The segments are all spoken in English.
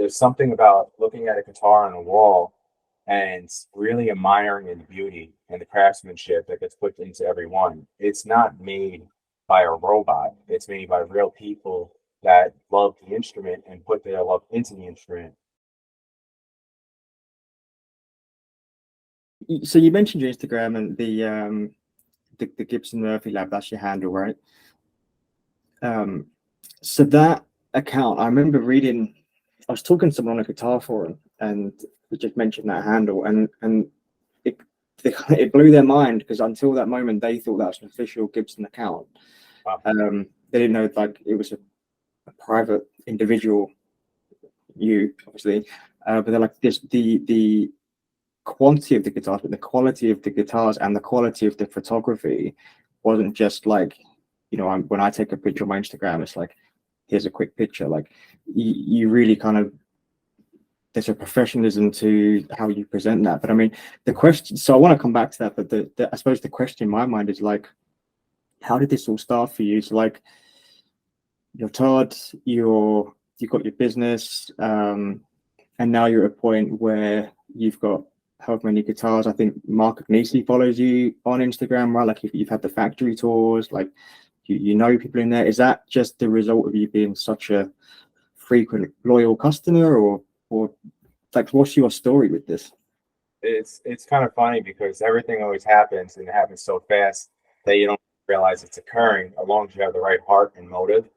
there's something about looking at a guitar on a wall and really admiring the beauty and the craftsmanship that gets put into every one. It's not made by a robot. It's made by real people that love the instrument and put their love into the instrument. So you mentioned your Instagram and the Gibson Murphy Lab. That's your handle, right? So that account, I remember reading. I was talking to someone on a guitar forum, and they just mentioned that handle, and it it blew their mind, because until that moment they thought that was an official Gibson account. Wow. They didn't know like it was a private individual, you obviously, but they're like this the quantity of the guitars, but the quality of the guitars and the quality of the photography wasn't just like, when I take a picture on my Instagram, it's like, here's a quick picture. Like you really kind of, there's a professionalism to how you present that. But I mean, the question, so I want to come back to that, but I suppose the question in my mind is like, how did this all start for you? So like, you're Todd, you've got your business, and now you're at a point where you've got however many guitars. I think Mark Agnesi follows you on Instagram, right? Like you've had the factory tours, like you know people in there. Is that just the result of you being such a frequent loyal customer, or like what's your story with this? It's kind of funny because everything always happens, and it happens so fast that you don't realize it's occurring, as long as you have the right heart and motive.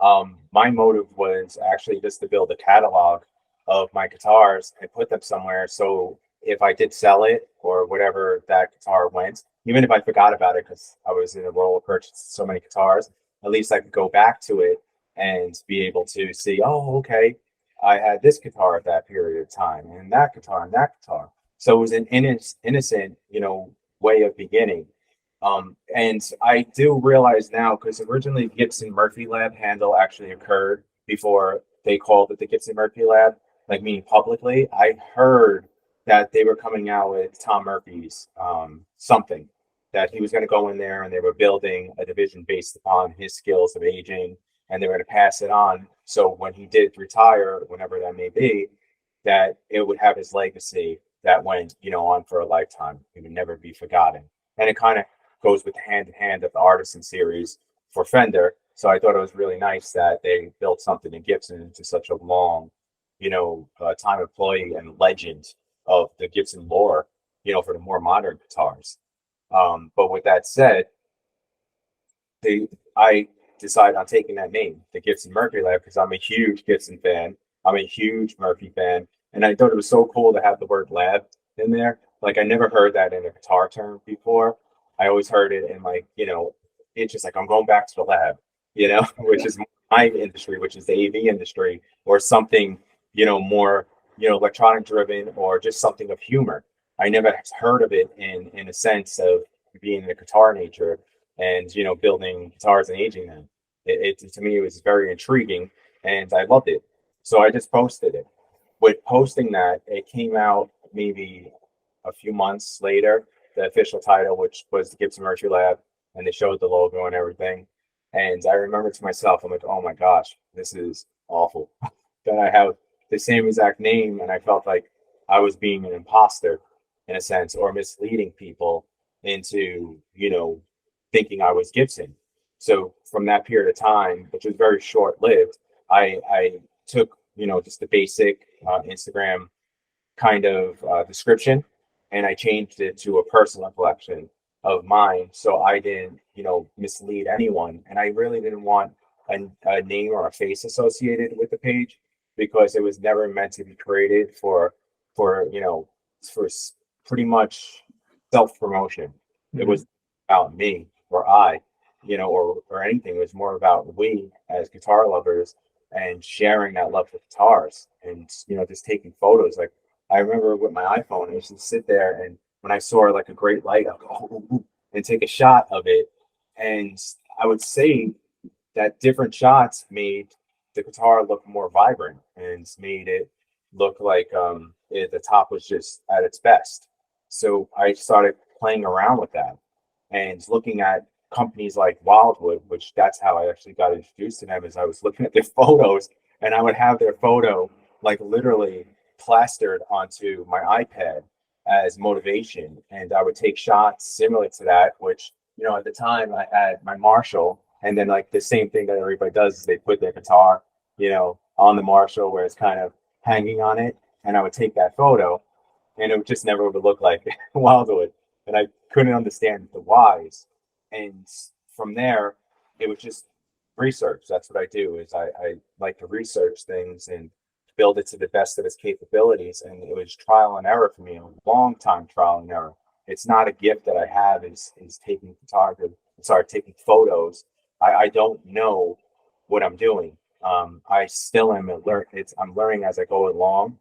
My motive was actually just to build a catalog of my guitars and put them somewhere. So if I did sell it or whatever that guitar went, even if I forgot about it because I was in a role of purchasing so many guitars, at least I could go back to it and be able to see, oh, okay, I had this guitar at that period of time, and that guitar and that guitar. So it was an innocent, way of beginning. And I do realize now, because originally Gibson Murphy Lab handle actually occurred before they called it the Gibson Murphy Lab, like meaning publicly. I heard that they were coming out with Tom Murphy's something, that he was going to go in there and they were building a division based upon his skills of aging, and they were going to pass it on. So when he did retire, whenever that may be, that it would have his legacy that went, on for a lifetime. It would never be forgotten. And it kind of goes with the hand in hand of the Artisan series for Fender. So I thought it was really nice that they built something in Gibson into such a long, time employee and legend of the Gibson lore, for the more modern guitars. But with that said, I decided on taking that name, the Gibson Murphy Lab, because I'm a huge Gibson fan. I'm a huge Murphy fan. And I thought it was so cool to have the word lab in there. Like I never heard that in a guitar term before. I always heard it in like, it's just like I'm going back to the lab, which is my industry, which is the AV industry, or something, more, electronic driven, or just something of humor. I never heard of it in a sense of being in a guitar nature and, building guitars and aging them. It to me, it was very intriguing and I loved it. So I just posted it. With posting that, it came out maybe a few months later, the official title, which was the Gibson Murphy Lab, and they showed the logo and everything. And I remember to myself, I'm like, oh my gosh, this is awful that I have the same exact name. And I felt like I was being an imposter in a sense, or misleading people into, thinking I was Gibson. So from that period of time, which was very short lived, I took, just the basic Instagram kind of description, and I changed it to a personal collection of mine, so I didn't, mislead anyone. And I really didn't want a name or a face associated with the page, because it was never meant to be created for for pretty much self promotion. It was about me or I, or anything. It was more about we as guitar lovers and sharing that love for guitars, and just taking photos. Like I remember with my iPhone, I used to sit there, and when I saw like a great light, I'd go, "Oh, oh, oh," and take a shot of it. And I would say that different shots made the guitar look more vibrant and made it look like the top was just at its best. So I started playing around with that and looking at companies like Wildwood, which that's how I actually got introduced to them. Is I was looking at their photos, and I would have their photo like literally plastered onto my iPad as motivation. And I would take shots similar to that, which, at the time I had my Marshall, and then like the same thing that everybody does is they put their guitar, on the Marshall where it's kind of hanging on it. And I would take that photo and it would just never would look like Wildwood. And I couldn't understand the whys. And from there, it was just research. That's what I do is I like to research things and build it to the best of its capabilities. And it was trial and error for me, a long time trial and error. It's not a gift that I have is taking photography, sorry, taking photos. I don't know what I'm doing. I still am I'm learning as I go along,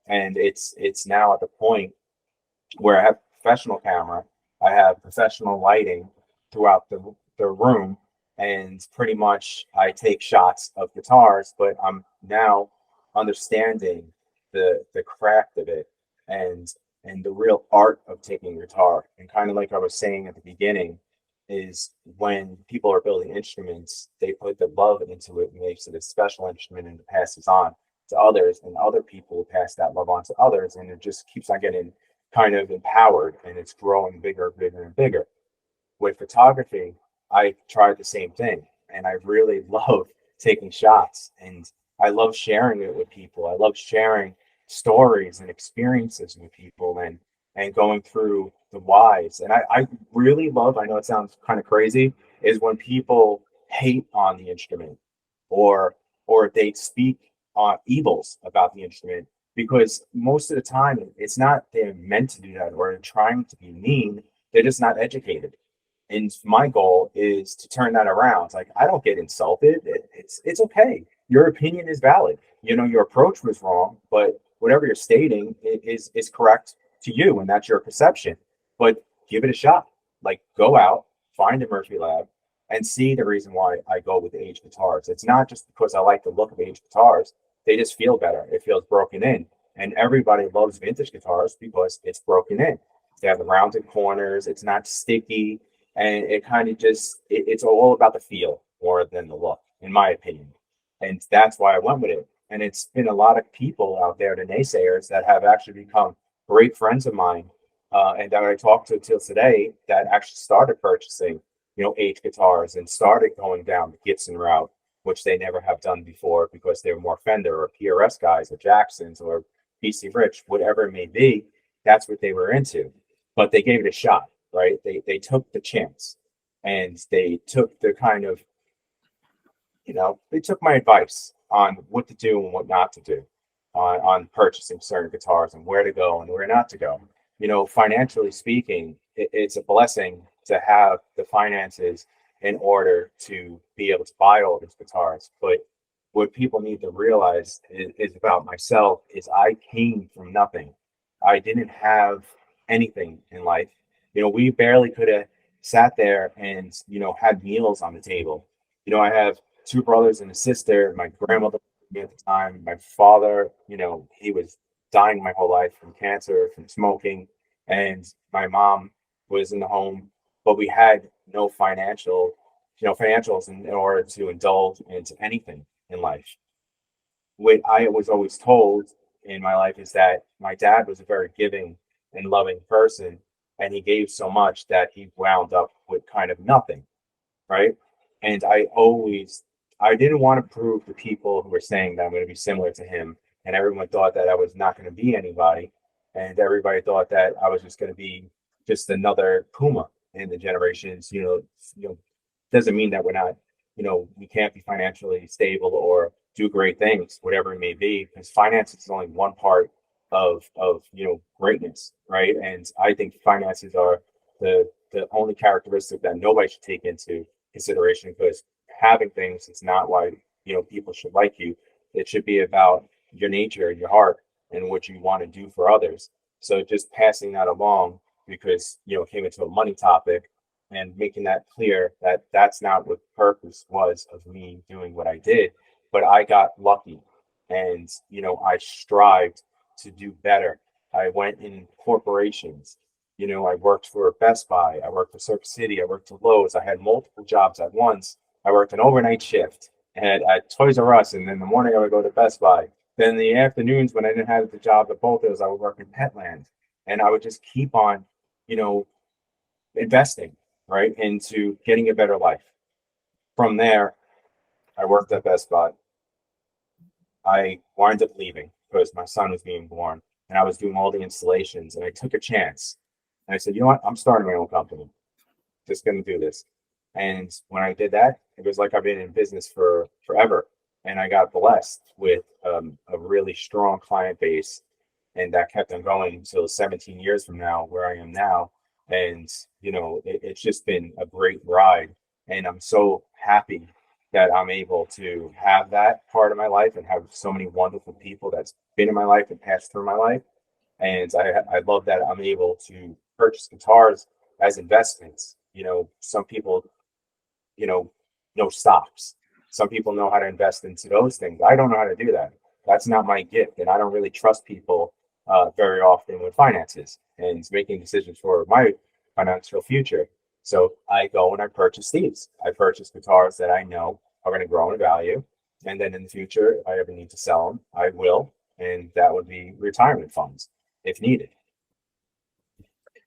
and it's now at the point where I have a professional camera, I have professional lighting throughout the room, and pretty much I take shots of guitars, but I'm now understanding the craft of it and the real art of taking guitar. And kind of like I was saying at the beginning, is when people are building instruments, they put the love into it, makes it a special instrument, and it passes on to others, and other people pass that love on to others, and it just keeps on getting kind of empowered, and it's growing bigger, bigger, and bigger. With photography, I tried the same thing, and I really love taking shots, and I love sharing it with people. I love sharing stories and experiences with people, and going through the whys. And I really love, I know it sounds kind of crazy, is when people hate on the instrument, or they speak evils about the instrument, because most of the time it's not they're meant to do that or they're trying to be mean, they're just not educated. And my goal is to turn that around. It's like I don't get insulted. It's okay. Your opinion is valid. Your approach was wrong, but whatever you're stating is correct to you, and that's your perception. But give it a shot. Like go out, find a Murphy Lab, and see the reason why I go with aged guitars. It's not just because I like the look of aged guitars. They just feel better. It feels broken in, and everybody loves vintage guitars because it's broken in. They have the rounded corners. It's not sticky, and it kind of it's all about the feel more than the look, in my opinion. And that's why I went with it. And it's been a lot of people out there, the naysayers, that have actually become great friends of mine, and that I talk to till today, that actually started purchasing, aged guitars and started going down the Gibson route, which they never have done before because they were more Fender or PRS guys or Jacksons or BC Rich, whatever it may be. That's what they were into. But they gave it a shot, right? They took the chance, and they took the kind of, they took my advice on what to do and what not to do on purchasing certain guitars and where to go and where not to go. Financially speaking, it's a blessing to have the finances in order to be able to buy all these guitars. But what people need to realize is about myself is I came from nothing. I didn't have anything in life. We barely could have sat there and, had meals on the table. I have two brothers and a sister. My grandmother at the time, my father, he was dying my whole life from cancer, from smoking, and my mom was in the home, but we had no financials in order to indulge into anything in life. What I was always told in my life is that my dad was a very giving and loving person, and he gave so much that he wound up with kind of nothing, right? And I didn't want to prove to people who were saying that I'm going to be similar to him, and everyone thought that I was not going to be anybody, and everybody thought that I was just going to be just another Puma in the generations. Doesn't mean that we're not, we can't be financially stable or do great things, whatever it may be, because finances is only one part of greatness, right? And I think finances are the only characteristic that nobody should take into consideration, because having things is not why people should like you. It should be about your nature and your heart and what you want to do for others. So just passing that along, because it came into a money topic, and making that clear that that's not what the purpose was of me doing what I did. But I got lucky, and I strived to do better. I went in corporations. I worked for Best Buy, I worked for Circuit City, I worked for Lowe's. I had multiple jobs at once. I worked an overnight shift at Toys R Us, and in the morning I would go to Best Buy. Then the afternoons when I didn't have the job at both of those, I would work in Petland, and I would just keep on, you know, investing right into getting a better life. From there, I worked at Best Buy. I wound up leaving because my son was being born, and I was doing all the installations, and I took a chance. And I said, you know what? I'm starting my own company. Just going to do this. And when I did that, it was like I've been in business for forever. And I got blessed with a really strong client base. And that kept on going until 17 years from now, where I am now. And, it's just been a great ride. And I'm so happy that I'm able to have that part of my life and have so many wonderful people that's been in my life and passed through my life. And I love that I'm able to purchase guitars as investments. Some people, know stocks. Some people know how to invest into those things. I don't know how to do that. That's not my gift. And I don't really trust people very often with finances and making decisions for my financial future. So I go and I purchase these. I purchase guitars that I know are going to grow in value. And then in the future, if I ever need to sell them, I will. And that would be retirement funds if needed.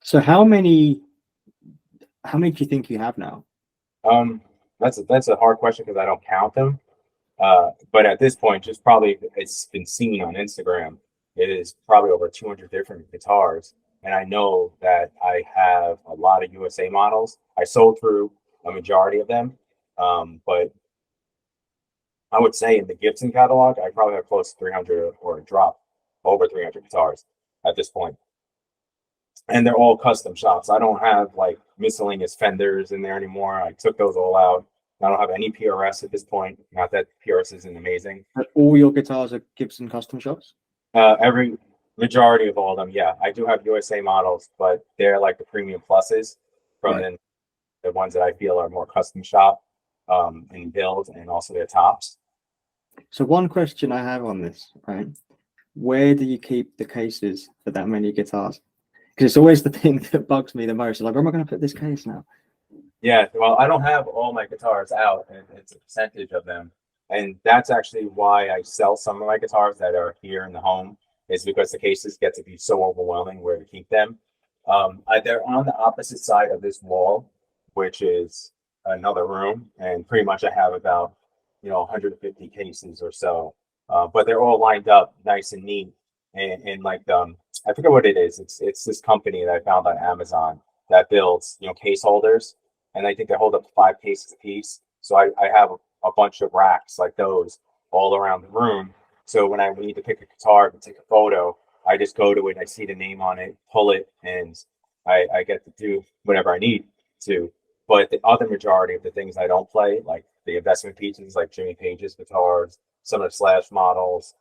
So how many do you think you have now? That's a hard question because I don't count them. But at this point, just probably it's been seen on Instagram. It is probably over 200 different guitars. And I know that I have a lot of USA models. I sold through a majority of them. But I would say in the Gibson catalog, I probably have close to 300 or a drop over 300 guitars at this point. And they're all custom shops. I don't have like miscellaneous fenders in there anymore. I took those all out. I don't have any PRS at this point. Not that PRS isn't amazing. All your guitars are Gibson custom shops? Every majority of all of them, yeah. I do have USA models, but they're like the premium pluses from Right. the ones that I feel are more custom shop in build, and also their tops. So one question I have on this, right? Where do you keep the cases for that many guitars? Because it's always the thing that bugs me the most. Like, where am I going to put this case now? Yeah, well, I don't have all my guitars out, and it's a percentage of them. And that's actually why I sell some of my guitars that are here in the home, is because the cases get to be so overwhelming where to keep them. They're on the opposite side of this wall, which is another room, and pretty much I have about 150 cases or so, but they're all lined up nice and neat. And like I forget what it is. It's this company that I found on Amazon that builds case holders, and I think they hold up to 5 cases a piece. So I have a bunch of racks like those all around the room. So when I need to pick a guitar to take a photo, I just go to it, I see the name on it, pull it, and I get to do whatever I need to. But the other majority of the things I don't play, like the investment pieces, like Jimmy Page's guitars, some of the Slash models,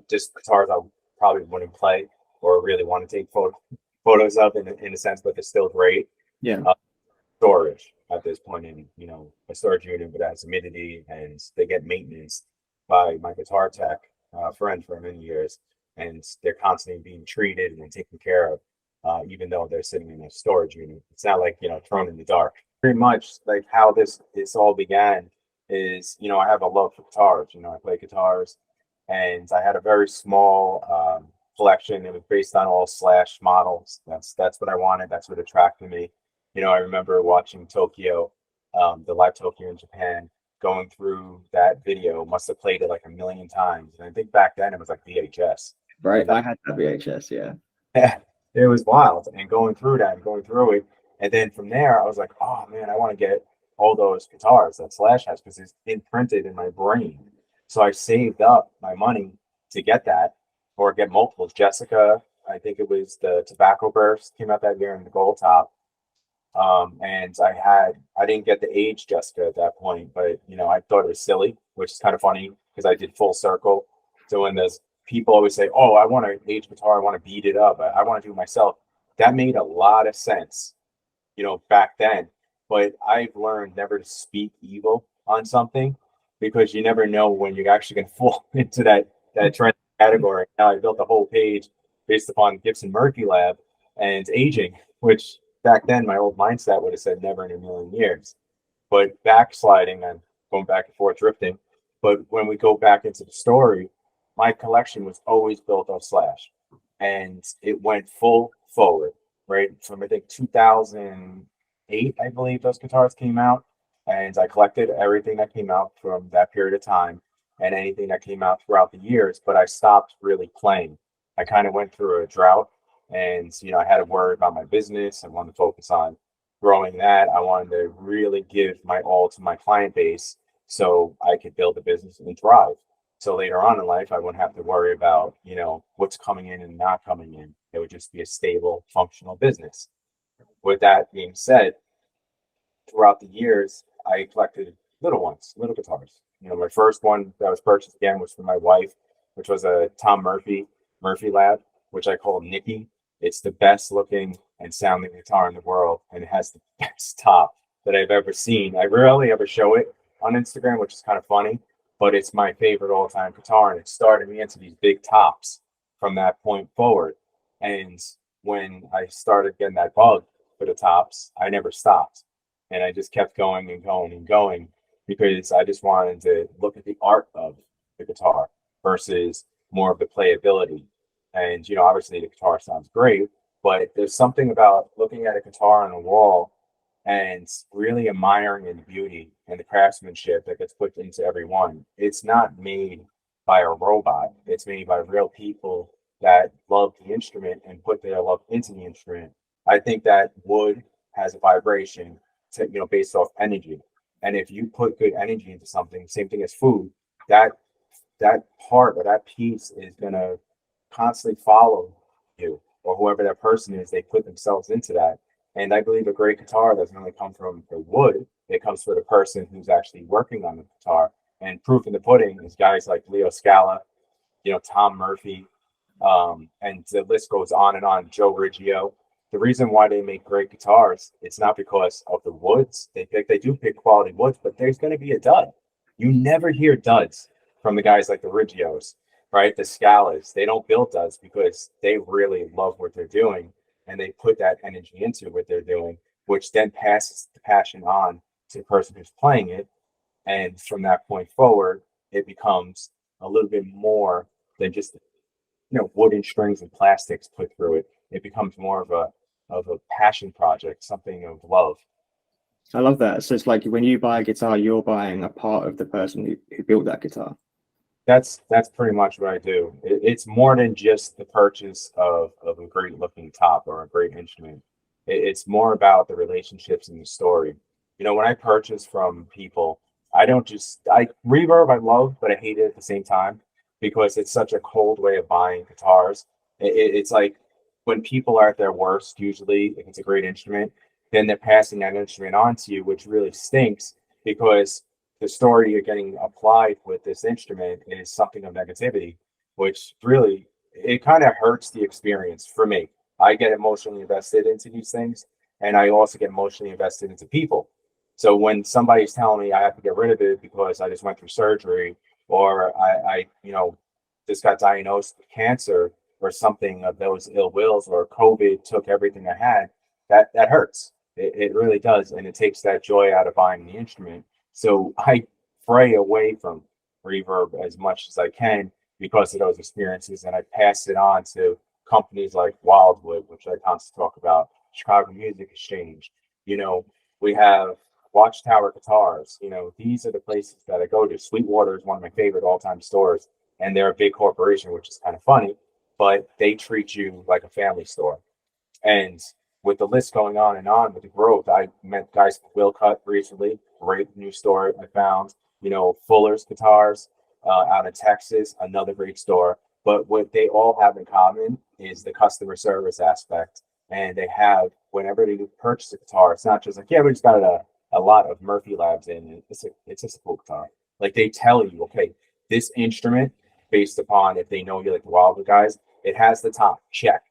just guitars I probably wouldn't play or really want to take photos of in a sense, but they're still great. Yeah. Storage at this point in a storage unit, but has humidity, and they get maintenance by my guitar tech friend for many years, and they're constantly being treated and taken care of, even though they're sitting in a storage unit. It's not like thrown in the dark. Pretty much like how this all began is I have a love for guitars. I play guitars, and I had a very small collection. It was based on all Slash models. That's what I wanted. That's what attracted me. I remember watching Tokyo, the live Tokyo in Japan, going through that video. Must have played it like a million times. And I think back then it was like VHS. Right. I had that VHS, yeah. Yeah, it was wild. And going through it. And then from there, I was like, oh man, I want to get all those guitars that Slash has because it's imprinted in my brain. So I saved up my money to get that, or get multiples. Jessica, I think it was the Tobacco Burst, came out that year in the gold top. And I didn't get the age Jessica at that point, but I thought it was silly, which is kind of funny because I did full circle. So when there's people always say, oh, I want an age guitar, I want to beat it up, I want to do it myself. That made a lot of sense, back then. But I've learned never to speak evil on something, because you never know when you're actually going to fall into that trend category. Now I built a whole page based upon Gibson Mercury Lab and aging, which back then my old mindset would have said never in a million years. But backsliding and going back and forth drifting, But when we go back into the story, my collection was always built on Slash, and it went full forward, right? From I think 2008, I believe those guitars came out, and I collected everything that came out from that period of time and anything that came out throughout the years. But I stopped really playing. I kind of went through a drought, and I had to worry about my business. I wanted to focus on growing that. I wanted to really give my all to my client base so I could build a business and thrive. So later on in life, I wouldn't have to worry about, what's coming in and not coming in. It would just be a stable, functional business. With that being said, throughout the years, I collected little ones, little guitars. My first one that was purchased again was for my wife, which was a Tom Murphy Lab, which I call Nicky. It's the best looking and sounding guitar in the world, and it has the best top that I've ever seen. I rarely ever show it on Instagram, which is kind of funny, but it's my favorite all-time guitar, and it started me into these big tops from that point forward. And when I started getting that bug for the tops, I never stopped, and I just kept going and going and going because I just wanted to look at the art of the guitar versus more of the playability. And obviously the guitar sounds great, but there's something about looking at a guitar on a wall and really admiring the beauty and the craftsmanship that gets put into every one. It's not made by a robot. It's made by real people that love the instrument and put their love into the instrument. I think that wood has a vibration based off energy. And if you put good energy into something, same thing as food, that that part or that piece is gonna constantly follow you or whoever that person is. They put themselves into that. And I believe a great guitar doesn't only come from the wood, it comes from the person who's actually working on the guitar. And proof in the pudding is guys like Leo Scala, Tom Murphy, and the list goes on and on, Joe Riggio. The reason why they make great guitars, it's not because of the woods. They do pick quality woods, but there's going to be a dud. You never hear duds from the guys like the Riggios, right? The Scalas. They don't build duds because they really love what they're doing and they put that energy into what they're doing, which then passes the passion on to the person who's playing it. And from that point forward, it becomes a little bit more than just wooden strings and plastics put through it. It becomes more of a passion project, something of love. I love that. So it's like when you buy a guitar, you're buying a part of the person who built that guitar. That's pretty much what I do. It's more than just the purchase of a great looking top or a great instrument. It's more about the relationships and the story. When I purchase from people, I don't just I reverb I love, but I hate it at the same time because it's such a cold way of buying guitars. It's like when people are at their worst, usually if it's a great instrument, then they're passing that instrument on to you, which really stinks because the story you're getting applied with this instrument is something of negativity, which really it kind of hurts the experience for me. I get emotionally invested into these things, and I also get emotionally invested into people. So when somebody's telling me I have to get rid of it because I just went through surgery, or I just got diagnosed with cancer or something of those ill wills, or COVID took everything I had, that hurts. It really does, and it takes that joy out of buying the instrument. So I pray away from reverb as much as I can because of those experiences, and I pass it on to companies like Wildwood, which I constantly talk about, Chicago Music Exchange. We have Watchtower Guitars. These are the places that I go to. Sweetwater is one of my favorite all-time stores, and they're a big corporation, which is kind of funny, but they treat you like a family store. And with the list going on and on with the growth, I met guys like Will Cut recently, great new store I found. Fuller's Guitars out of Texas, another great store. But what they all have in common is the customer service aspect. And they have, whenever they purchase a guitar, it's not just like, yeah, we just got a lot of Murphy Labs in. It's just a cool guitar. Like they tell you, okay, this instrument, based upon if they know you like the Wildwood guys, it has the top, check.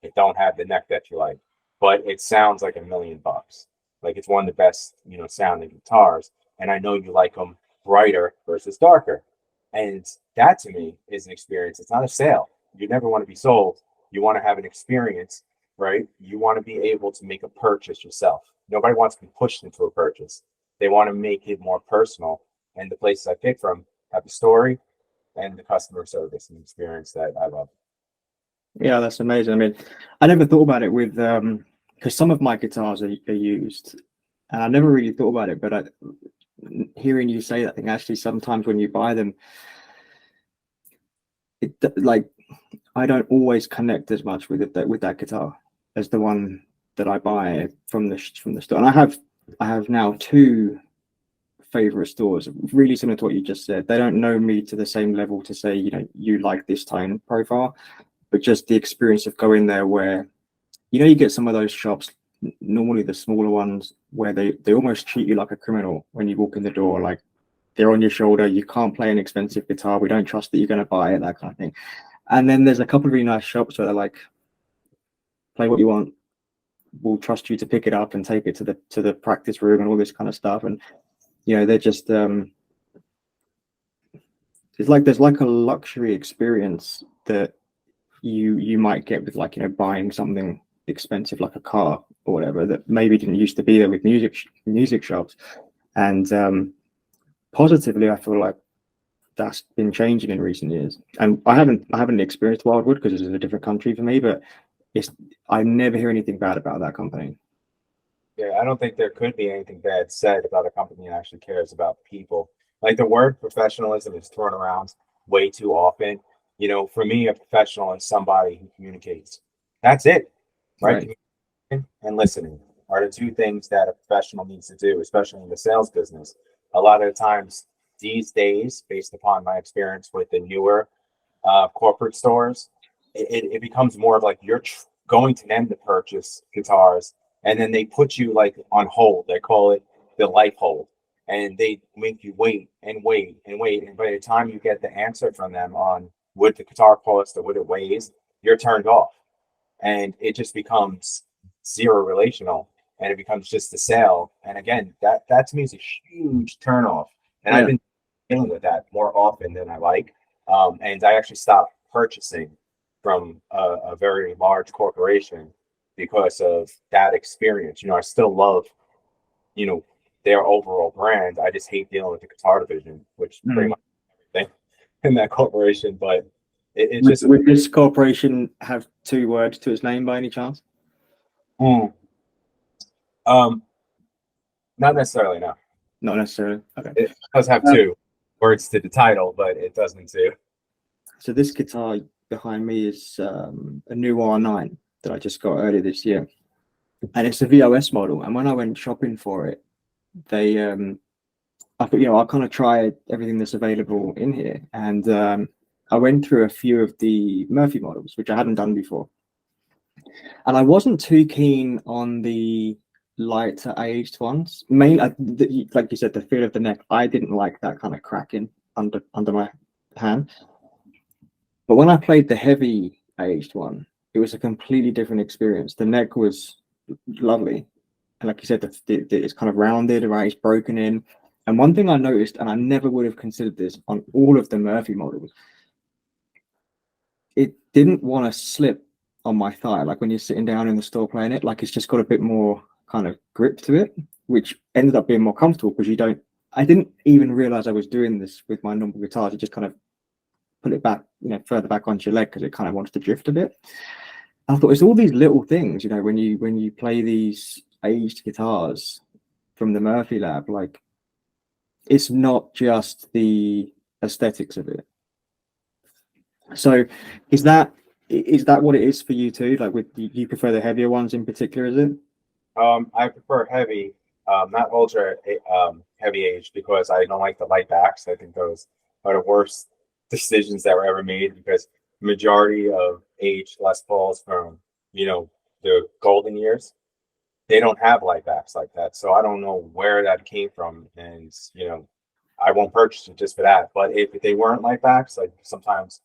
It don't have the neck that you like, but it sounds like $1,000,000. Like it's one of the best, sounding guitars. And I know you like them brighter versus darker. And that to me is an experience. It's not a sale. You never want to be sold. You want to have an experience, right? You want to be able to make a purchase yourself. Nobody wants to be pushed into a purchase. They want to make it more personal. And the places I pick from have the story, and the customer service and experience that I love. Yeah, that's amazing. I mean, I never thought about it with because some of my guitars are used, and I never really thought about it. But hearing you say that, I think actually sometimes when you buy them, like I don't always connect as much with it with that guitar as the one that I buy from the store. And I have now two favorite stores, really similar to what you just said. They don't know me to the same level to say, you know, you like this tone profile, but just the experience of going there where, you know, you get some of those shops, normally the smaller ones, where they almost treat you like a criminal when you walk in the door, like they're on your shoulder, you can't play an expensive guitar, we don't trust that you're going to buy it, that kind of thing. And then there's a couple of really nice shops where they're like, play what you want, we'll trust you to pick it up and take it to the practice room and all this kind of stuff. And you know, they're just it's like there's like a luxury experience that you might get with, like, you know, buying something expensive like a car or whatever that maybe didn't used to be there with music shops. And positively, I feel like that's been changing in recent years. And I haven't experienced Wildwood because it's in a different country for me, but I never hear anything bad about that company. Yeah, I don't think there could be anything bad said about a company that actually cares about people. Like the word professionalism is thrown around way too often. You know, for me, a professional is somebody who communicates. That's it, right? Right. Communicating and listening are the two things that a professional needs to do, especially in the sales business. A lot of the times these days, based upon my experience with the newer corporate stores, it becomes more of like you're going to them to purchase guitars, and then they put you like on hold. They call it the life hold, and they make you wait and wait and wait. And by the time you get the answer from them on what the guitar costs or what it weighs, you're turned off, and it just becomes zero relational, and it becomes just a sale. And again, that to me is a huge turnoff. And I've Yeah. been dealing with that more often than I like. And I actually stopped purchasing from a very large corporation because of that experience. You know, I still love, you know, their overall brand. I just hate dealing with the guitar division, which is pretty Mm. much everything in that corporation. But it's Would, just, would this corporation have two words to its name by any chance? mm, um, not necessarily, no. Not necessarily. Okay. It does have Um, two words to the title, but it doesn't too. so this guitar behind me is a new R9 that I just got earlier this year, and it's a VOS model. And when I went shopping for it, they I thought, you know, I'll kind of try everything that's available in here, and I went through a few of the Murphy models, which I hadn't done before, and I wasn't too keen on the lighter aged ones. Like you said, the feel of the neck. I didn't like that kind of cracking under my hand. But when I played the heavy aged one, it was a completely different experience. The neck was lovely, and like you said, it's kind of rounded, right? It's broken in. And one thing I noticed, and I never would have considered this on all of the Murphy models, it didn't want to slip on my thigh. Like when you're sitting down in the store playing it, like it's just got a bit more kind of grip to it, which ended up being more comfortable because I didn't even realize I was doing this with my normal guitars. You just kind of put it back, you know, further back onto your leg because it kind of wants to drift a bit. I thought it's all these little things, you know, when you play these aged guitars from the Murphy lab, like it's not just the aesthetics of it. So is that what it is for you too? Like with you prefer the heavier ones in particular, is it? I prefer heavy, not ultra heavy age, because I don't like the light backs. I think those are the worst decisions that were ever made, because the majority of aged Les Pauls from, you know, the golden years, they don't have light backs like that. So I don't know where that came from, and you know, I won't purchase it just for that. But if they weren't light backs, like sometimes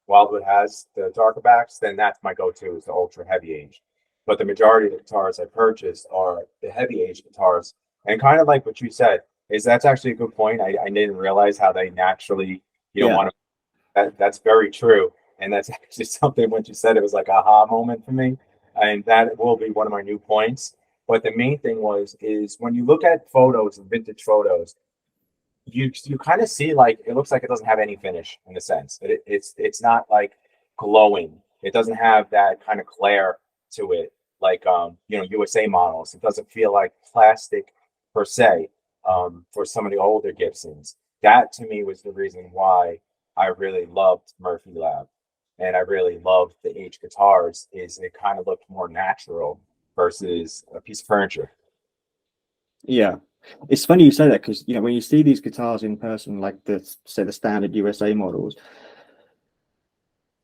Wildwood has the darker backs, then that's my go-to, is the ultra heavy age. But the majority of the guitars I purchase are the heavy age guitars. And kind of like what you said, is that's actually a good point. I didn't realize how they naturally, you know, Yeah. want to. That's very true. And that's actually something, when you said, it was like a aha moment for me. And that will be one of my new points. But the main thing is when you look at photos and vintage photos, you kind of see like it looks like it doesn't have any finish in a sense. It's not like glowing. It doesn't have that kind of glare to it like USA models. It doesn't feel like plastic per se for some of the older Gibsons. That to me was the reason why I really loved Murphy Lab and I really loved the H guitars is it kind of looked more natural versus a piece of furniture. Yeah, it's funny you say that because when you see these guitars in person, like the say the standard USA models,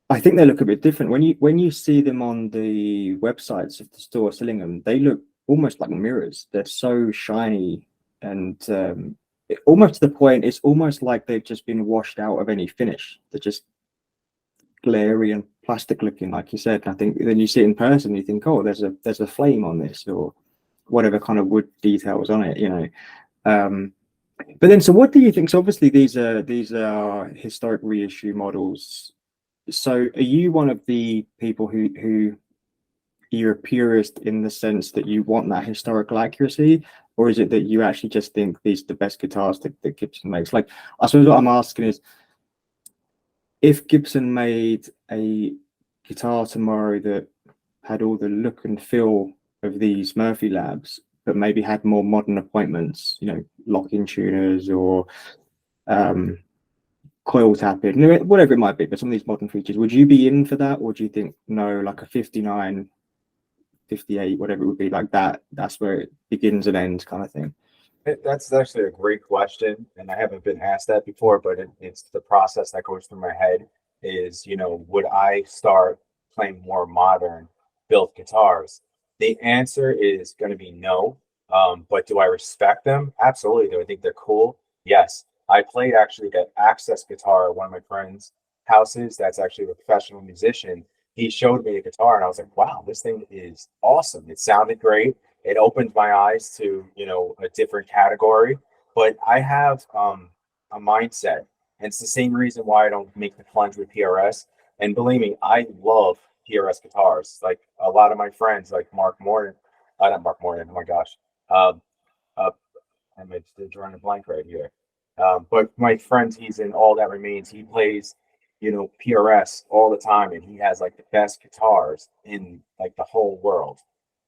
I think they look a bit different. When you see them on the websites of the store selling them, they look almost like mirrors. They're so shiny and almost to the point it's almost like they've just been washed out of any finish. They're just glary and plastic looking, like you said. And I think then you see it in person, you think, oh, there's a flame on this or whatever kind of wood details on it. But then, so what do you think? So obviously these are historic reissue models. So are you one of the people who you're a purist in the sense that you want that historical accuracy, or is it that you actually just think these are the best guitars that Gibson makes? Like, I suppose what I'm asking is, if Gibson made a guitar tomorrow that had all the look and feel of these Murphy Labs, but maybe had more modern appointments, lock-in tuners or coil tapping, whatever it might be, but some of these modern features, would you be in for that? Or do you think, no, like a 59, 58, whatever it would be, like that's where it begins and ends kind of thing? That's actually a great question, and I haven't been asked that before, but it's the process that goes through my head is, would I start playing more modern built guitars? The answer is going to be no. But do I respect them? Absolutely. Do I think they're cool? Yes. I played actually that Access guitar at one of my friends' houses. That's actually a professional musician. He showed me a guitar, and I was like, wow, this thing is awesome. It sounded great. It opened my eyes to a different category. But I have a mindset, and it's the same reason why I don't make the plunge with PRS. And believe me, I love PRS guitars. Like a lot of my friends, like Mark Morton, not Mark Morton. Oh my gosh, um, I'm just drawing a blank right here. But my friend, he's in All That Remains. He plays, PRS all the time, and he has like the best guitars in like the whole world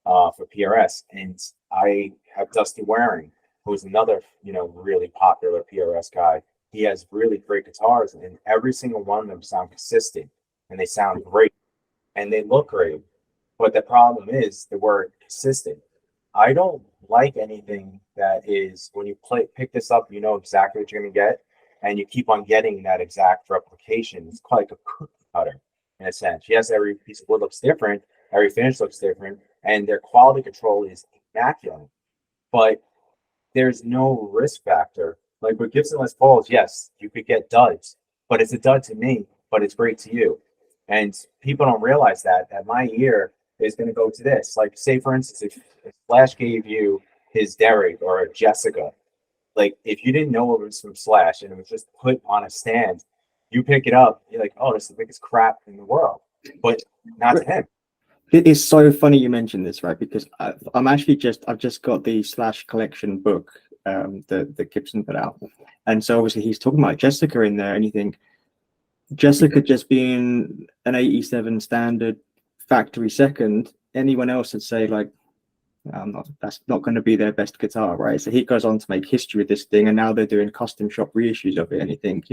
for PRS. And I have Dusty Waring, who's another, really popular PRS guy. He has really great guitars, and every single one of them sound consistent, and they sound great, and they look great. But the problem is the word consistent. I don't like anything that is when you pick this up, you know exactly what you're gonna get, and you keep on getting that exact replication. It's quite like a cookie cutter in a sense. Yes, every piece of wood looks different, every finish looks different, and their quality control is immaculate. But there's no risk factor. Like with Gibson Les Pauls, yes, you could get duds, but it's a dud to me, but it's great to you. And people don't realize that my ear is going to go to this. Like, say for instance, if Slash gave you his Derek or a Jessica, like if you didn't know it was from Slash and it was just put on a stand, you pick it up, you're like, oh, this is the biggest crap in the world, but not to him. It is so funny you mentioned this, right? Because I've just got the Slash collection book that Gibson put out, and so obviously he's talking about Jessica in there, and you think Jessica just being an 87 standard factory second, anyone else would say like, that's not going to be their best guitar, right? So he goes on to make history with this thing, and now they're doing custom shop reissues of it, and you think,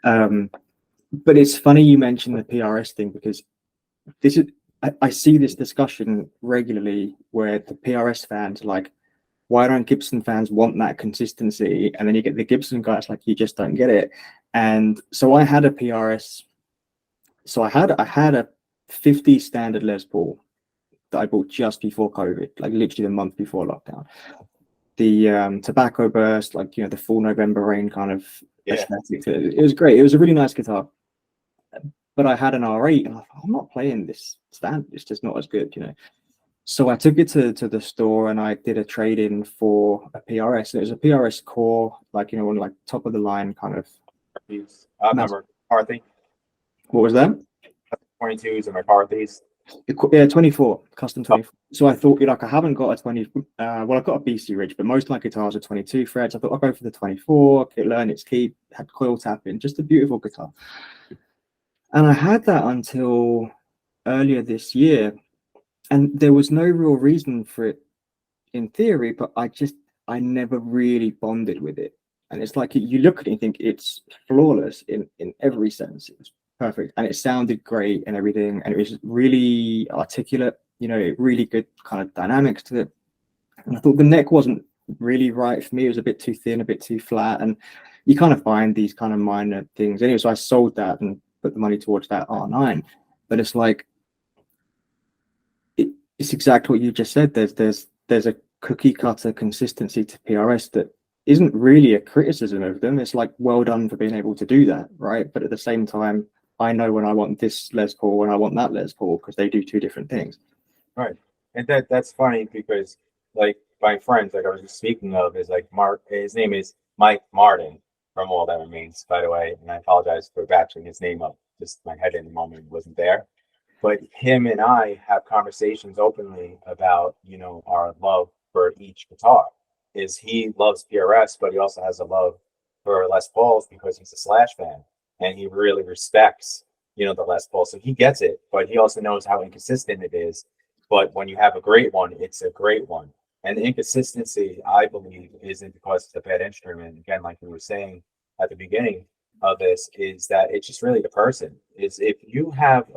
but it's funny you mentioned the PRS thing, because this is I see this discussion regularly where the PRS fans are like, why don't Gibson fans want that consistency? And then you get the Gibson guys like, you just don't get it. And so I had a PRS. So I had a 50 standard Les Paul that I bought just before COVID, like literally the month before lockdown. The tobacco burst, like the full November rain kind of aesthetic. It was great. It was a really nice guitar. But I had an R8, and I thought, I'm not playing this standard. It's just not as good, So I took it to the store, and I did a trade-in for a PRS. It was a PRS core, like one like top of the line kind of. Number McCarthy. What was that? 22s and McCarthy's. Yeah, 24, custom 24. So I thought, like, I haven't got a 20. Well, I've got a BC Ridge, but most of my guitars are 22 frets. I thought I'll go for the 24, learn its key, had coil tapping, just a beautiful guitar. And I had that until earlier this year, and there was no real reason for it in theory, but I never really bonded with it. And it's like you look at it and think it's flawless in every sense. It was perfect, and it sounded great and everything, and it was really articulate, really good kind of dynamics to it. And I thought the neck wasn't really right for me. It was a bit too thin, a bit too flat, and you kind of find these kind of minor things anyway. So I sold that and put the money towards that R9. But it's like it's exactly what you just said. There's a cookie cutter consistency to PRS that isn't really a criticism of them. It's like, well done for being able to do that, right? But at the same time, I know when I want this Les Paul and I want that Les Paul, because they do two different things. Right. And that's funny because, like, my friends, like I was just speaking of, is like his name is Mike Martin from All That Remains, by the way, and I apologize for batching his name up. Just my head in the moment wasn't there. But him and I have conversations openly about, our love for each guitar. Is he loves PRS, but he also has a love for Les Pauls because he's a Slash fan and he really respects, the Les Paul. So he gets it, but he also knows how inconsistent it is. But when you have a great one, it's a great one. And the inconsistency, I believe, isn't because it's a bad instrument. Again, like we were saying at the beginning of this, is that it's just really the person. Is if you have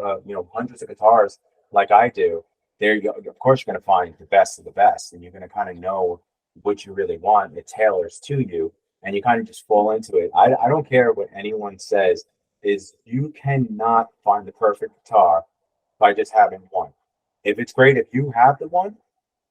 hundreds of guitars like I do, of course you're going to find the best of the best, and you're going to kind of know what you really want. It tailors to you, and you kind of just fall into it. I don't care what anyone says. Is you cannot find the perfect guitar by just having one. If it's great, if you have the one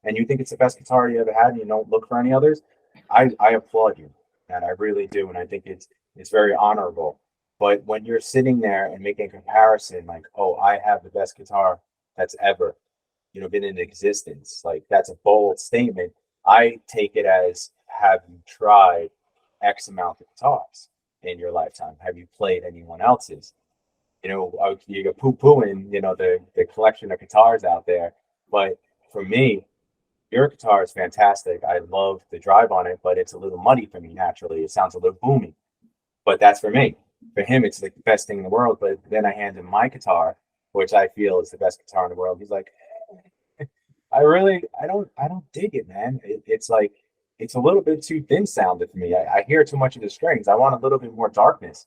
and you think it's the best guitar you ever had, and you don't look for any others, I applaud you, and I really do, and I think it's very honorable. But when you're sitting there and making a comparison, like, oh, I have the best guitar that's ever, been in existence, like that's a bold statement. I take it as, have you tried X amount of guitars in your lifetime? Have you played anyone else's? You're poo-pooing, the collection of guitars out there. But for me, your guitar is fantastic. I love the drive on it, but it's a little muddy for me naturally. It sounds a little boomy. But that's for me. For him, it's the best thing in the world. But then I hand him my guitar, which I feel is the best guitar in the world. He's like, I don't dig it, man. It's like, it's a little bit too thin sounded for me. I hear too much of the strings. I want a little bit more darkness.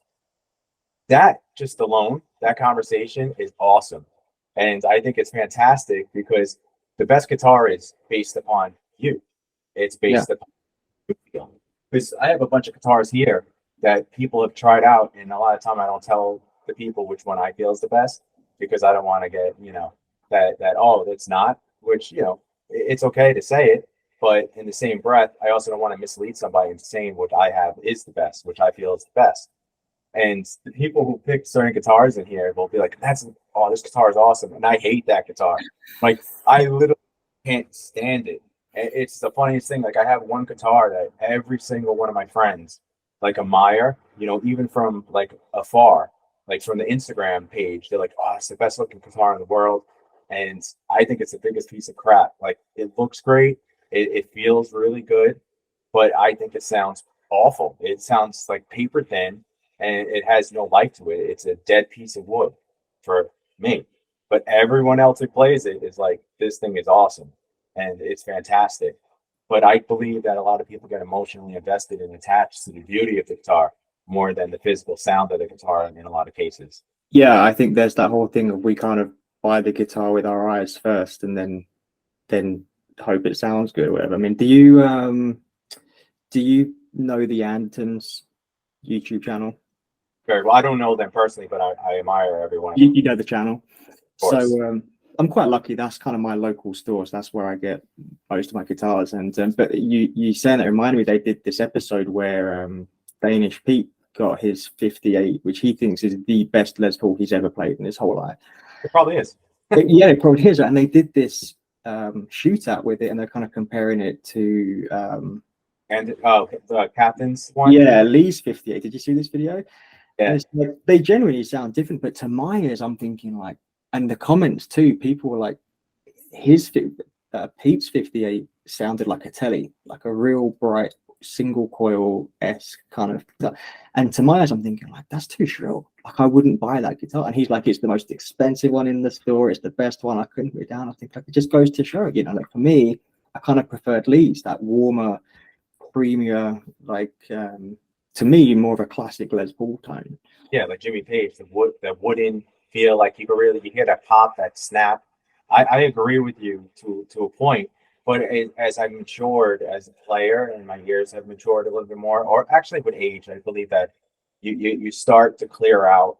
That just alone, that conversation is awesome. And I think it's fantastic because the best guitar is based upon you. It's based upon you feel. Because I have a bunch of guitars here that people have tried out, and a lot of time I don't tell the people which one I feel is the best because I don't want to get, that oh, it's not, which, it's okay to say it, but in the same breath, I also don't want to mislead somebody into saying what I have is the best, which I feel is the best. And the people who pick certain guitars in here will be like, this guitar is awesome. And I hate that guitar. Like, I literally can't stand it. It's the funniest thing. Like, I have one guitar that every single one of my friends, like, admire, even from like afar, like from the Instagram page, they're like, oh, it's the best looking guitar in the world. And I think it's the biggest piece of crap. Like, it looks great. It feels really good, but I think it sounds awful. It sounds like paper thin, and it has no life to it. It's a dead piece of wood for me. But everyone else who plays it is like, this thing is awesome, and it's fantastic. But I believe that a lot of people get emotionally invested and attached to the beauty of the guitar more than the physical sound of the guitar in a lot of cases. Yeah, I think there's that whole thing of we kind of buy the guitar with our eyes first, and then hope it sounds good or whatever. I mean, do you know the Antons YouTube channel? Very well. I don't know them personally, but I admire everyone. You know the channel. So I'm quite lucky. That's kind of my local store. So that's where I get most of my guitars. And but you saying that reminded me, they did this episode where Danish Pete got his 58, which he thinks is the best Les Paul he's ever played in his whole life. It probably is. Yeah, it probably is. And they did this shootout with it, and they're kind of comparing it to the Captain's one. Yeah, Lee's 58. Did you see this video? Yeah. Like, they genuinely sound different, but to my ears, I'm thinking like and the comments too, people were like, his Pete's 58 sounded like a telly, like a real bright single coil esque kind of guitar. And to my eyes, I'm thinking like, that's too shrill. Like I wouldn't buy that guitar. And he's like, it's the most expensive one in the store. It's the best one. I couldn't put it down. I think like it just goes to show, you know, like for me, I kind of preferred Lee's, that warmer, creamier, like to me, more of a classic Les Paul tone. Yeah, like Jimmy Page, the wooden feel, like you hear that pop, that snap. I agree with you to a point, but as I matured as a player and my ears have matured a little bit more, or actually with age, I believe that you start to clear out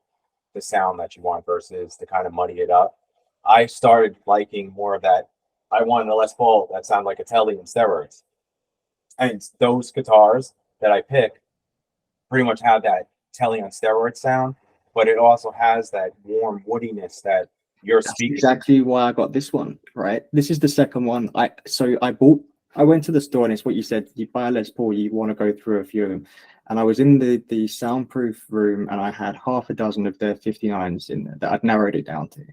the sound that you want versus to kind of muddy it up. I started liking more of that. I wanted a Les Paul that sounded like a Telly in steroids, and those guitars that I pick pretty much have that Telly on steroid sound, but it also has that warm woodiness that you're That's speaking. exactly why I got this one, right? This is the second one. I went to the store, and it's what you said, you buy a Les Paul, you want to go through a few of them. And I was in the soundproof room, and I had half a dozen of their 59s in there that I'd narrowed it down to.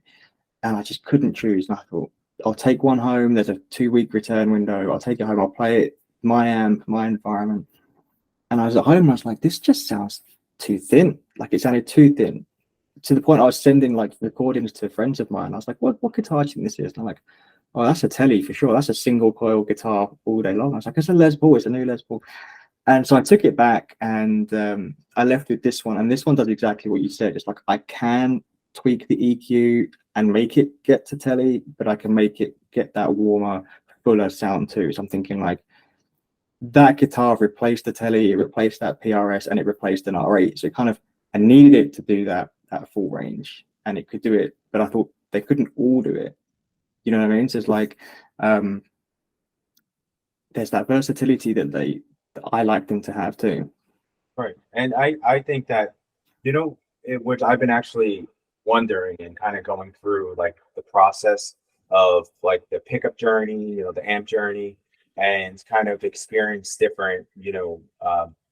And I just couldn't choose. And I thought, I'll take one home. There's a 2-week return window. I'll take it home. I'll play it, my amp, my environment. And I was at home, and I was like, this just sounds too thin. Like it sounded too thin, to the point I was sending like recordings to friends of mine. I was like, what guitar do you think this is? And I'm like, oh, that's a Telly for sure. That's a single coil guitar all day long. I was like, it's a Les Paul. It's a new Les Paul. And so I took it back, and I left with this one. And this one does exactly what you said. It's like I can tweak the EQ and make it get to Telly, but I can make it get that warmer, fuller sound too. So I'm thinking like that guitar replaced the Telly, it replaced that PRS, and it replaced an R8. So I needed it to do that full range, and it could do it, but I thought they couldn't all do it. You know what I mean? So it's like there's that versatility that I like them to have too. Right. And I think that, which I've been actually wondering and kind of going through like the process of like the pickup journey, the amp journey, and kind of experience different,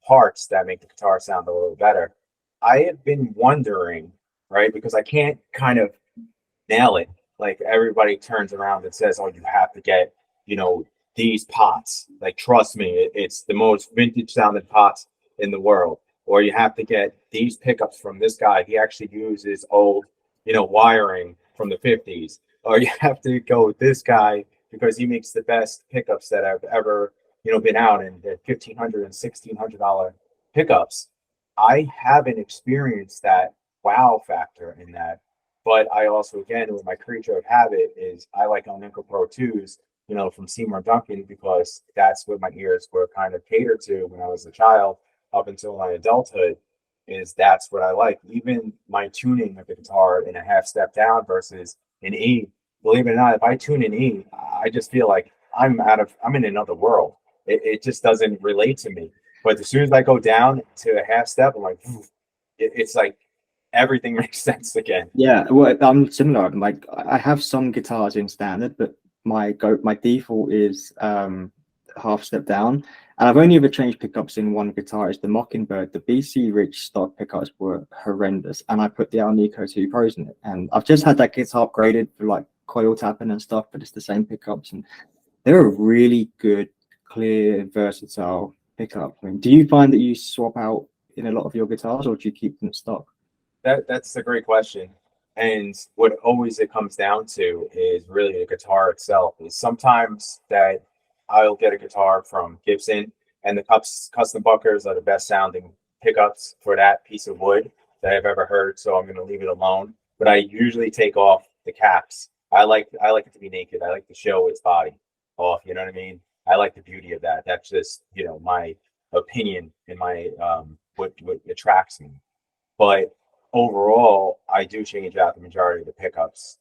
parts that make the guitar sound a little better. I have been wondering, right, because I can't kind of nail it. Like everybody turns around and says, oh, you have to get, these pots. Like, trust me, it's the most vintage sounding pots in the world. Or you have to get these pickups from this guy. He actually uses old, wiring from the 50s. Or you have to go with this guy because he makes the best pickups that have ever, been out, in the $1,500 and $1,600 pickups. I haven't experienced that wow factor in that. But I also, again, with my creature of habit, is I like Uninco Pro 2s, from Seymour Duncan, because that's what my ears were kind of catered to when I was a child up until my adulthood. Is that's what I like. Even my tuning of the guitar in a half step down versus an E. Believe it or not, if I tune an E, I just feel like I'm in another world. It just doesn't relate to me. But as soon as I go down to a half step, I'm like, it's like everything makes sense again. Yeah, well, I'm similar. Like I have some guitars in standard, but my default is half step down, and I've only ever changed pickups in one guitar. It's the Mockingbird. The BC Rich stock pickups were horrendous, and I put the Alnico 2 Pros in it, and I've just had that guitar upgraded for like coil tapping and stuff, but it's the same pickups, and they're a really good, clear, versatile pickup. I mean, do you find that you swap out in a lot of your guitars, or do you keep them stock? That's a great question. And what always it comes down to is really the guitar itself. Is sometimes that I'll get a guitar from Gibson, and the custom buckers are the best sounding pickups for that piece of wood that I've ever heard. So I'm going to leave it alone. But I usually take off the caps. I like it to be naked. I like to show its body off. You know what I mean? I like the beauty of that. That's just my opinion and my what attracts me. But overall, I do change out the majority of the pickups.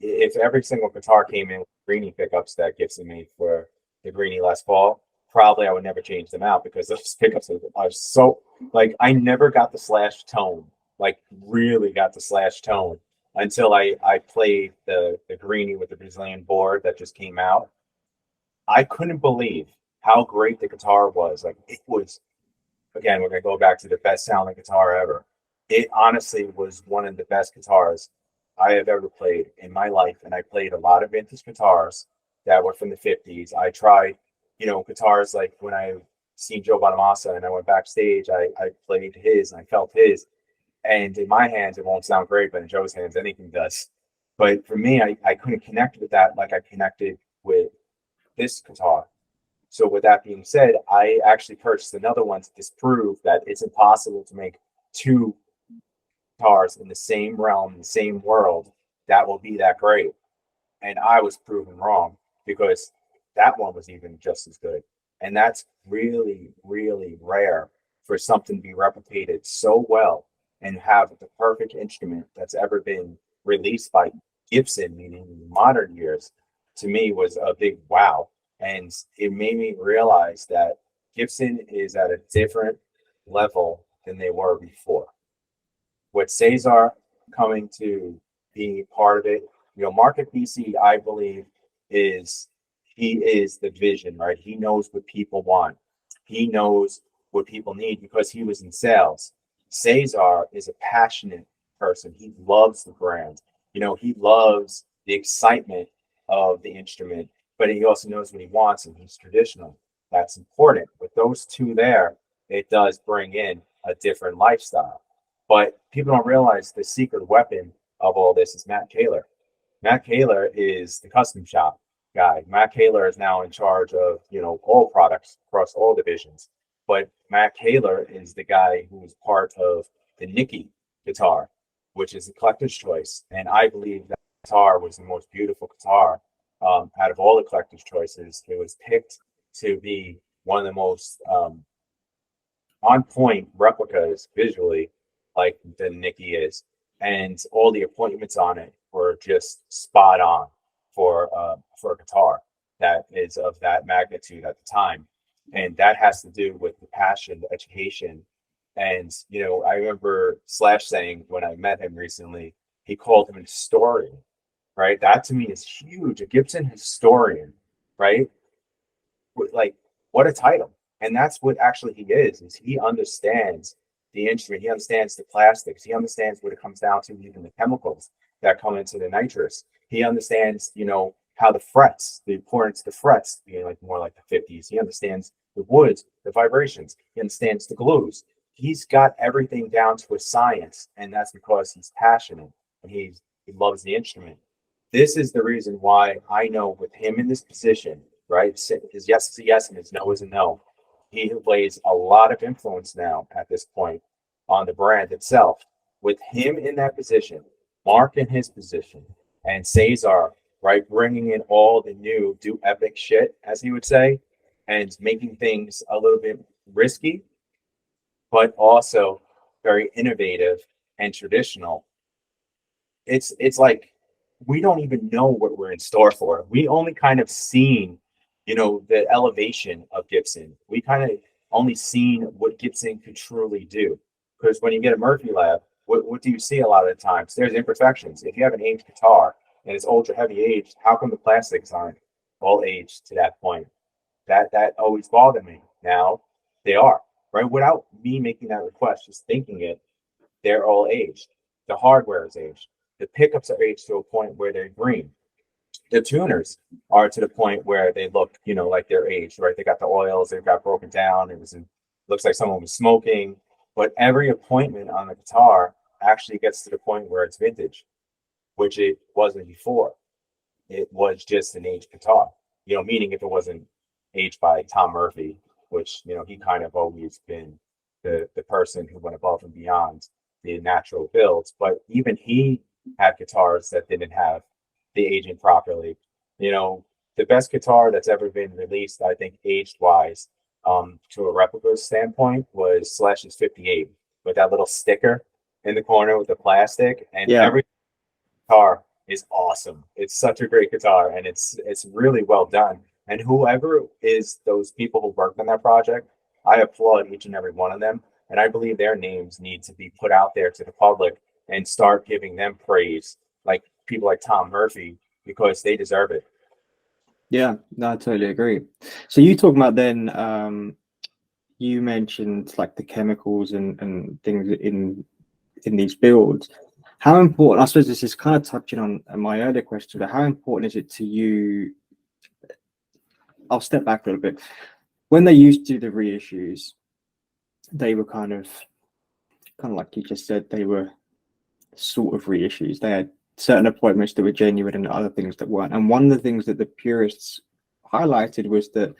If every single guitar came in with greenie pickups that Gibson made for the greenie Les Paul, probably I would never change them out, because those pickups are so, like, I never got the slash tone, like really got the slash tone, until I played the greenie with the Brazilian board that just came out. I couldn't believe how great the guitar was. Like, it was, again, we're going to go back to the best sounding guitar ever. It honestly was one of the best guitars I have ever played in my life. And I played a lot of vintage guitars that were from the 50s. I tried, guitars like when I seen Joe Bonamassa and I went backstage, I played his and I felt his. And in my hands, it won't sound great, but in Joe's hands, anything does. But for me, I couldn't connect with that like I connected with this guitar. So with that being said, I actually purchased another one to disprove that it's impossible to make two guitars in the same realm, in the same world, that will be that great. And I was proven wrong because that one was even just as good. And that's really, really rare for something to be replicated so well and have the perfect instrument that's ever been released by Gibson, meaning in modern years, to me was a big wow. And it made me realize that Gibson is at a different level than they were before. With Cesar coming to be part of it, Market BC, I believe, he is the vision, right? He knows what people want. He knows what people need because he was in sales. Cesar is a passionate person. He loves the brand. He loves the excitement of the instrument, but he also knows what he wants and he's traditional. That's important. With those two there, it does bring in a different lifestyle. But people don't realize the secret weapon of all this is Matt Kaler. Matt Kaler is the custom shop guy. Matt Kaler is now in charge of, all products across all divisions. But Matt Kaler is the guy who is part of the Nicky guitar, which is a collector's choice. And I believe that guitar was the most beautiful guitar out of all the collector's choices. It was picked to be one of the most on point replicas visually, like the Nicky is. And all the appointments on it were just spot on for a guitar that is of that magnitude at the time. And that has to do with the passion, the education. And, I remember Slash saying when I met him recently, he called him a historian, right? That to me is huge. A Gibson historian, right? Like, what a title. And that's what actually he is he understands the instrument. He understands the plastics. He understands what it comes down to, even the chemicals that come into the nitrous. He understands, how the frets, the importance of the frets being like more like the 50s. He understands the woods, the vibrations. He understands the glues. He's got everything down to a science, and that's because he's passionate and he loves the instrument. This is the reason why I know with him in this position, right? His yes is a yes and his no is a no. He plays a lot of influence now at this point on the brand itself. With him in that position, Mark in his position, and Cesar, right, bringing in all the new do epic shit, as he would say, and making things a little bit risky, but also very innovative and traditional. It's like we don't even know what we're in store for. We only kind of seen, the elevation of Gibson. We kind of only seen what Gibson could truly do. Because when you get a Murphy Lab, what do you see a lot of the times? There's imperfections. If you have an aged guitar and it's ultra heavy aged, how come the plastics aren't all aged to that point? That always bothered me. Now they are, right? Without me making that request, just thinking it, they're all aged. The hardware is aged. The pickups are aged to a point where they're green. The tuners are to the point where they look, like they're aged, right? They got the oils, they've got broken down. Looks like someone was smoking. But every appointment on the guitar actually gets to the point where it's vintage, which it wasn't before. It was just an aged guitar, meaning if it wasn't aged by Tom Murphy, which, he kind of always been the person who went above and beyond the natural builds. But even he had guitars that didn't have the aging properly. The best guitar that's ever been released, I think, aged wise, to a replica standpoint, was Slash's 58 with that little sticker in the corner with the plastic. And every guitar is awesome. It's such a great guitar, and it's really well done. And whoever is those people who worked on that project, I applaud each and every one of them. And I believe their names need to be put out there to the public and start giving them praise, like people like Tom Murphy, because they deserve it. Yeah, no, I totally agree. So you talking about then, you mentioned like the chemicals and things in these builds. How important, I suppose this is kind of touching on my earlier question, but how important is it to you? I'll step back a little bit. When they used to do the reissues, they were kind of like you just said, they were sort of reissues. They had certain appointments that were genuine and other things that weren't. And one of the things that the purists highlighted was that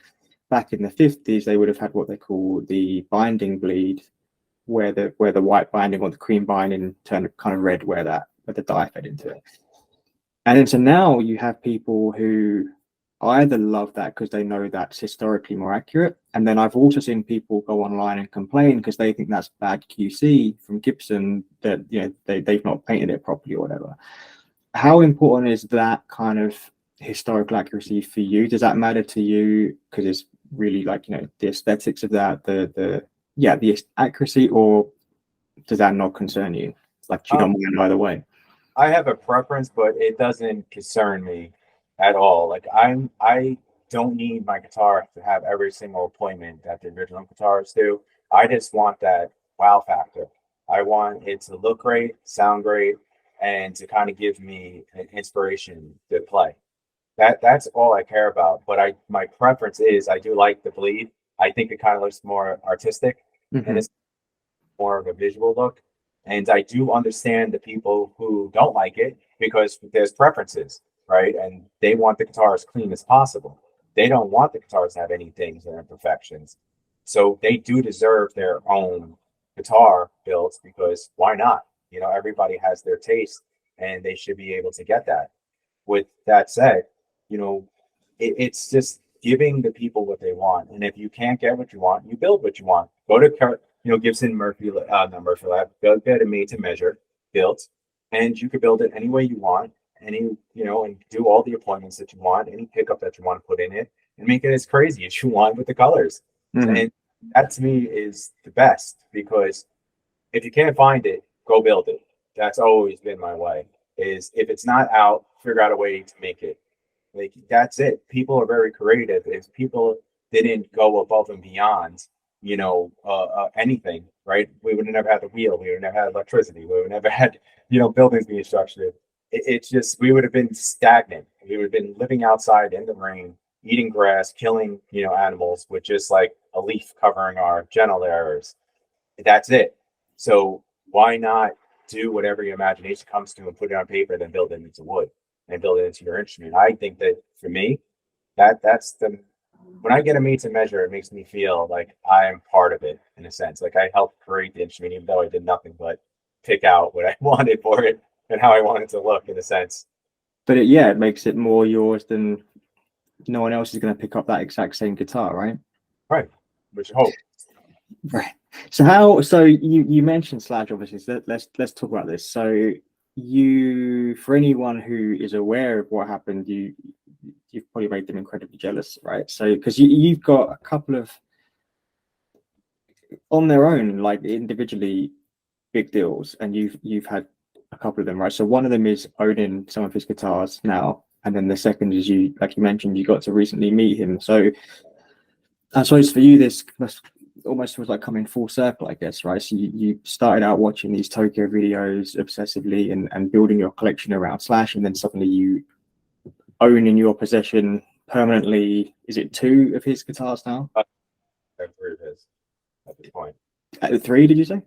back in the 50s, they would have had what they call the binding bleed, where the white binding or the cream binding turned kind of red where the dye fed into it. And then so now you have people who either love that because they know that's historically more accurate, and then I've also seen people go online and complain because they think that's bad QC from Gibson, that they've not painted it properly or whatever. How important is that kind of historical accuracy for you? Does that matter to you because it's really like the aesthetics of that, the accuracy, or does that not concern you? Like, do you not mind either way? I have a preference, but it doesn't concern me at all. Like I don't need my guitar to have every single appointment that the original guitars do. I just want that wow factor. I want it to look great, sound great, and to kind of give me an inspiration to play. That's all I care about. But my preference is I do like the bleed. I think it kind of looks more artistic, and Mm-hmm. it's more of a visual look. And I do understand the people who don't like it because there's preferences, right? And they want the guitar as clean as possible. They don't want the guitars to have any things or imperfections. So they do deserve their own guitar builds because why not? Everybody has their taste and they should be able to get that. With that said, you know, it's just giving the people what they want. And if you can't get what you want, you build what you want. Go to Gibson Murphy, not Murphy Lab, go get a made to measure built, and you could build it any way you want, and do all the appointments that you want, any pickup that you want to put in it, and make it as crazy as you want with the colors. Mm-hmm. And that to me is the best because if you can't find it, go build it. That's always been my way. Is if it's not out, figure out a way to make it. Like that's it. People are very creative. If people didn't go above and beyond, anything, right? We would have never had the wheel. We would have never had electricity. We would have never had, buildings being structured. It's just we would have been stagnant. We would have been living outside in the rain, eating grass, killing, animals with just like a leaf covering our genital areas. That's it. So why not do whatever your imagination comes to and put it on paper, then build it into wood and build it into your instrument? I think that for me, that's the when I get a made to measure, it makes me feel like I am part of it in a sense. Like I helped create the instrument, even though I did nothing but pick out what I wanted for it and how I wanted it to look in a sense. But it makes it more yours than no one else is going to pick up that exact same guitar, right? Right. Which I hope. Right. So you mentioned Slash, obviously. So let's talk about this. So for anyone who is aware of what happened, you've probably made them incredibly jealous, right? So because you've got a couple of on their own, like individually big deals, and you've had a couple of them, right? So one of them is owning some of his guitars now, and then the second is like you mentioned, you got to recently meet him. So I suppose for you, this almost was like coming full circle, I guess, right? So you started out watching these Tokyo videos obsessively and building your collection around Slash, and then suddenly you own in your possession permanently, is it 2 of his guitars now? I have 3 of his at this point. 3, did you say?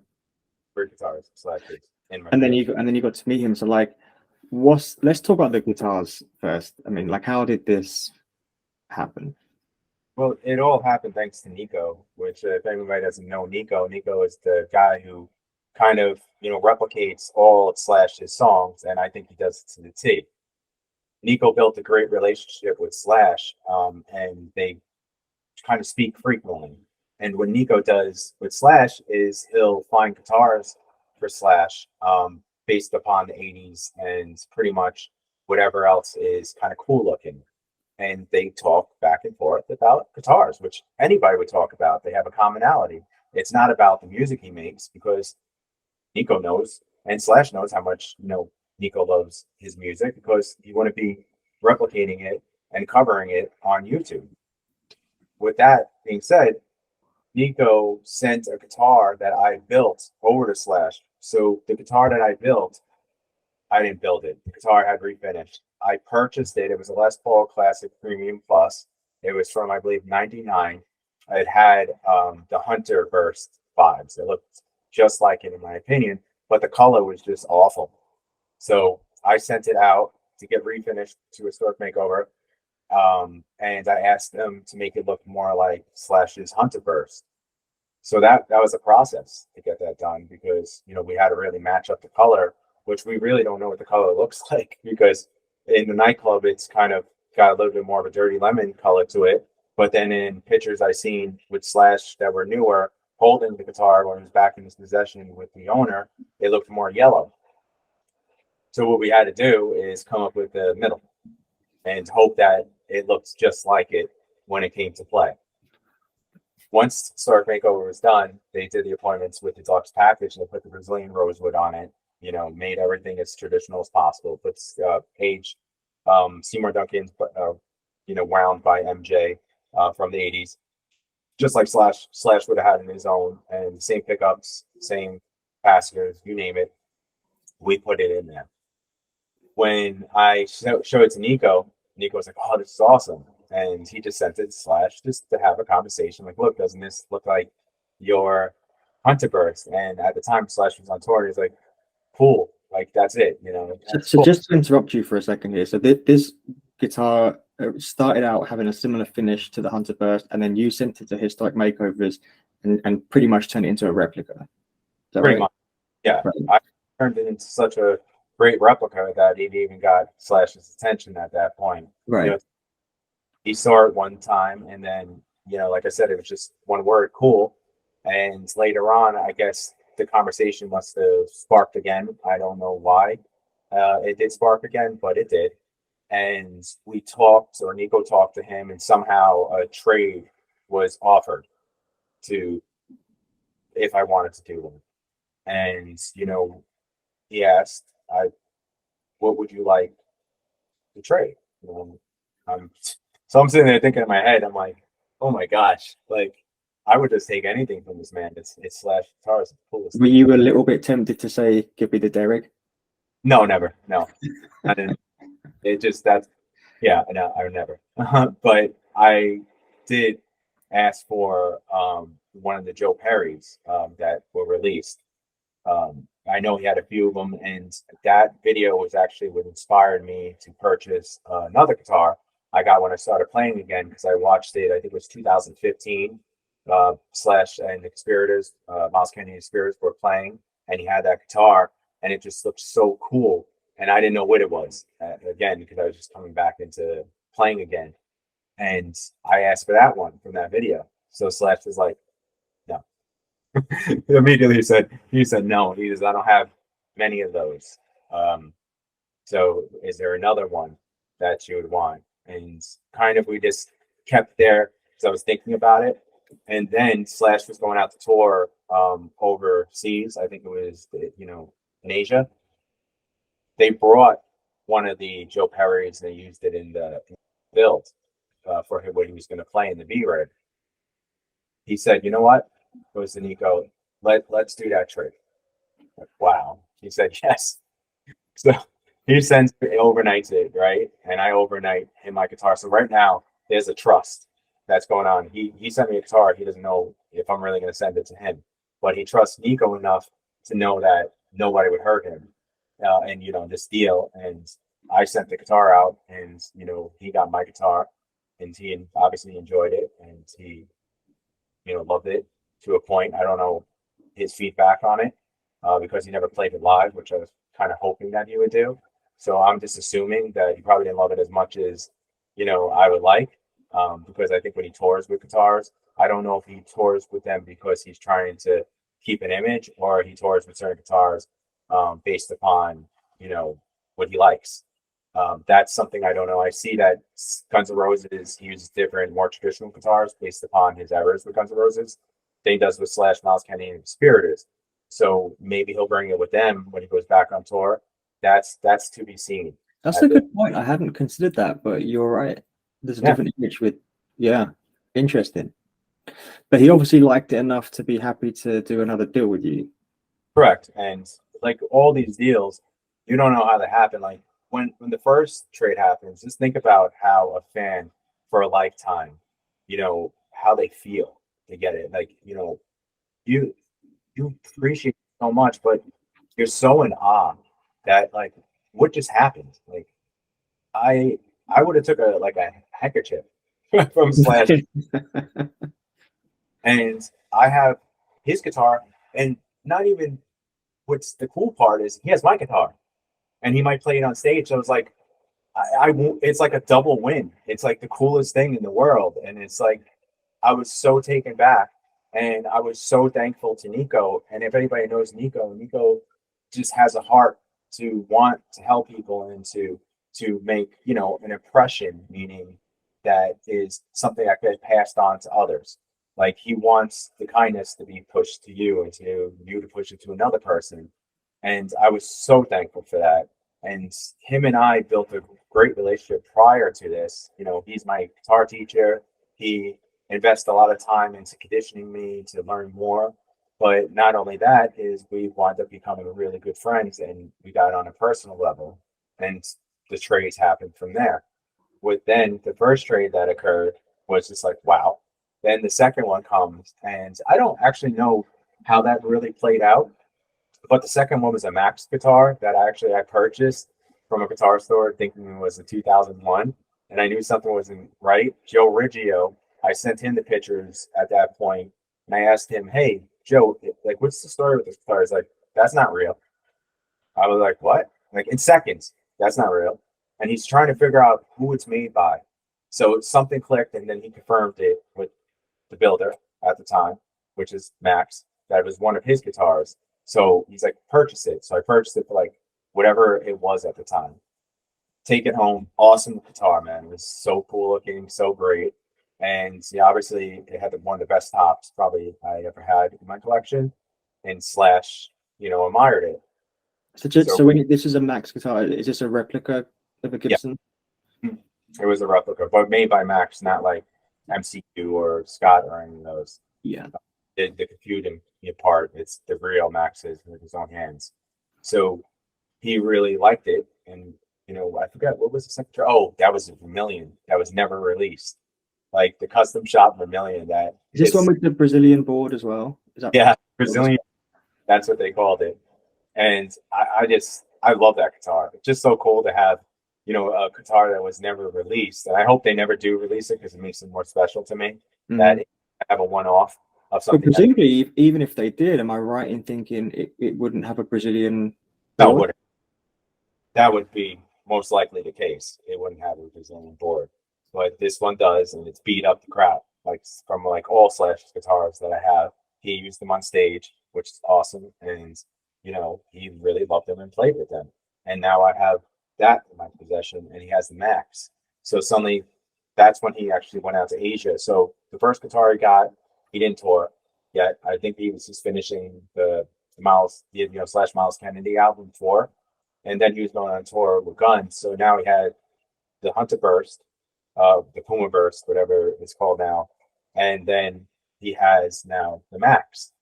3 guitars, Slashes. And then you got to meet him. So like, let's talk about the guitars first. I mean, like, how did this happen? Well, it all happened thanks to Nico, which if anybody doesn't know Nico is the guy who kind of, replicates all Slash's songs, and I think he does it to the T. Nico built a great relationship with Slash, and they kind of speak frequently. And what Nico does with Slash is he'll find guitars for Slash based upon the 80s and pretty much whatever else is kind of cool looking. And they talk back and forth about guitars, which anybody would talk about. They have a commonality. It's not about the music he makes because Nico knows and Slash knows how much Nico loves his music because he wouldn't be replicating it and covering it on YouTube. With that being said, Nico sent a guitar that I built over to Slash. So the guitar that I built I didn't build it. The guitar had refinished. I purchased it. It was a Les Paul Classic Premium Plus. It was from, I believe, 99. It had the Hunter Burst vibes. It looked just like it, in my opinion, but the color was just awful. So I sent it out to get refinished to a stork makeover. And I asked them to make it look more like Slash's Hunter Burst. So that was a process to get that done, because we had to really match up the color, which we really don't know what the color looks like, because in the nightclub it's kind of got a little bit more of a dirty lemon color to it. But then in pictures I seen with Slash that were newer, holding the guitar when it was back in his possession with the owner, it looked more yellow. So what we had to do is come up with the middle and hope that it looked just like it when it came to play. Once Stork Makeover was done, they did the appointments with the deluxe package, and they put the Brazilian rosewood on it, made everything as traditional as possible. Put Page, Seymour Duncan's, wound by MJ from the 80s, just like Slash would have had in his own, and same pickups, same capacitors, you name it, we put it in there. When I showed it to Nico was like, "Oh, this is awesome." And he just sent it to Slash just to have a conversation. Like, look, doesn't this look like your Hunter Burst? And at the time, Slash was on tour. He's like, cool. Like, that's it, So cool. just to interrupt you for a second here. So this guitar started out having a similar finish to the Hunter Burst, and then you sent it to Historic Makeovers and pretty much turned it into a replica. Is that Pretty right? much. Yeah. Right. I turned it into such a great replica that it even got Slash's attention at that point. Right. He saw it one time, and then, like I said, it was just one word, cool. And later on, I guess the conversation must have sparked again. I don't know why it did spark again, but it did. And we talked, or Nico talked to him, and somehow a trade was offered to, if I wanted to do one. And, he asked, what would you like to trade? So I'm sitting there thinking in my head, I'm like, oh my gosh, like, I would just take anything from this man. It's Slash guitars, the coolest. Were you a little bit tempted to say, give me the Derek? No, never. No, I didn't. It just, I would never. But I did ask for one of the Joe Perrys that were released. I know he had a few of them, and that video was actually what inspired me to purchase another guitar I got when I started playing again, because I watched it, I think it was 2015. Slash and the Conspirators, Miles Kennedy and the Conspirators were playing, and he had that guitar, and it just looked so cool. And I didn't know what it was, again, because I was just coming back into playing again. And I asked for that one from that video. So Slash was like, no. Immediately he said no. He says, I don't have many of those. So is there another one that you would want? And kind of we just kept there, because I was thinking about it. And then Slash was going out to tour overseas. I think it was, in Asia. They brought one of the Joe Perrys, and they used it in the build for him when he was going to play in the B-Red. He said, you know what? Goes to Nico, let's do that trick. Like, wow. He said, yes. So he sends it, overnights it, right? And I overnight him my guitar. So right now, there's a trust that's going on. He sent me a guitar. He doesn't know if I'm really going to send it to him, but he trusts Nico enough to know that nobody would hurt him. And this deal. And I sent the guitar out, and he got my guitar, and he obviously enjoyed it, and he loved it to a point. I don't know his feedback on it because he never played it live, which I was kind of hoping that he would do. So I'm just assuming that he probably didn't love it as much as I would like, because I think when he tours with guitars, I don't know if he tours with them because he's trying to keep an image, or he tours with certain guitars based upon what he likes. That's something I don't know. I see that Guns N' Roses uses different, more traditional guitars based upon his errors with Guns N' Roses than he does with Slash, Miles Kennedy, and Conspirators. So maybe he'll bring it with them when he goes back on tour. That's to be seen. That's a good point. I hadn't considered that, but you're right. There's a different image with, interesting. But he obviously liked it enough to be happy to do another deal with you. Correct. And like all these deals, you don't know how that happened. Like when the first trade happens, just think about how a fan for a lifetime, how they feel to get it. Like, you you appreciate it so much, but you're so in awe that like what just happened? Like I I would have took a handkerchief from Slash, and I have his guitar, and not even what's the cool part is he has my guitar, and he might play it on stage. So it's like it's like a double win. It's like the coolest thing in the world, and it's like I was so taken back, and I was so thankful to Nico. And if anybody knows Nico, Nico just has a heart to want to help people and to make an impression, meaning that is something that gets passed on to others. Like he wants the kindness to be pushed to you and to you to push it to another person. And I was so thankful for that. And him and I built a great relationship prior to this. He's my guitar teacher. He invests a lot of time into conditioning me to learn more. But not only that is we wound up becoming really good friends, and we got on a personal level, and the trades happened from there. With then the first trade that occurred was just like, wow. Then the second one comes, and I don't actually know how that really played out, but the second one was a Max guitar that I purchased from a guitar store thinking it was a 2001, and I knew something wasn't right. Joe Riggio, I sent him the pictures at that point, and I asked him, "Hey, Joe, like, what's the story with this guitar?" He's like, "That's not real." I was like, "What?" Like in seconds, that's not real. And he's trying to figure out who it's made by. So something clicked, and then he confirmed it with the builder at the time, which is Max. That was one of his guitars. So he's like, purchase it. So I purchased it for like whatever it was at the time. Take it home. Awesome guitar, man. It was so cool looking, so great. And yeah, obviously it had one of the best tops probably I ever had in my collection. And Slash, admired it. So So when this is a Max guitar, is this a replica of a yeah, Gibson? it was a replica, but made by Max, not like MCQ or Scott or any of those. Yeah. The computing part, it's the real Max's with his own hands. So he really liked it, and I forgot what was the second. Oh, that was a Vermilion that was never released, like the custom shop Vermilion. That Is this one with the Brazilian board as well? Is that yeah, Brazilian? That's what they called it, and I love that guitar. It's just so cool to have a guitar that was never released, and I hope they never do release it because it makes it more special to me. That I have a one-off of something. But presumably, even if they did, am I right in thinking it wouldn't have a Brazilian No, board? that would be most likely the case. It wouldn't have a Brazilian board, but this one does, and it's beat up the crap. Like from like all Slash guitars that I have, he used them on stage, which is awesome, and he really loved them and played with them. And now I have that in my possession, and he has the Max. So suddenly, that's when he actually went out to Asia. So the first guitar he got, he didn't tour yet. I think he was just finishing the Miles, Slash Miles Kennedy album tour, and then he was going on tour with Guns. So now he had the Hunter Burst, the Puma Burst, whatever it's called now, and then he has now the Max.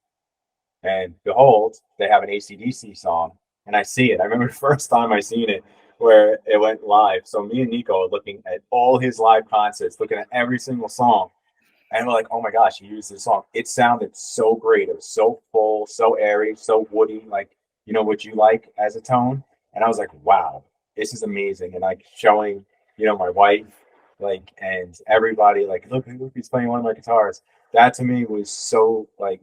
And behold, they have an AC/DC song, and I see it. I remember the first time I seen it where it went live. So me and Nico are looking at all his live concerts, looking at every single song, and we're like, "Oh my gosh, he used this song! It sounded so great. It was so full, so airy, so woody, like what you like as a tone." And I was like, "Wow, this is amazing!" And like showing, my wife, like, and everybody, like, look, he's playing one of my guitars. That to me was so like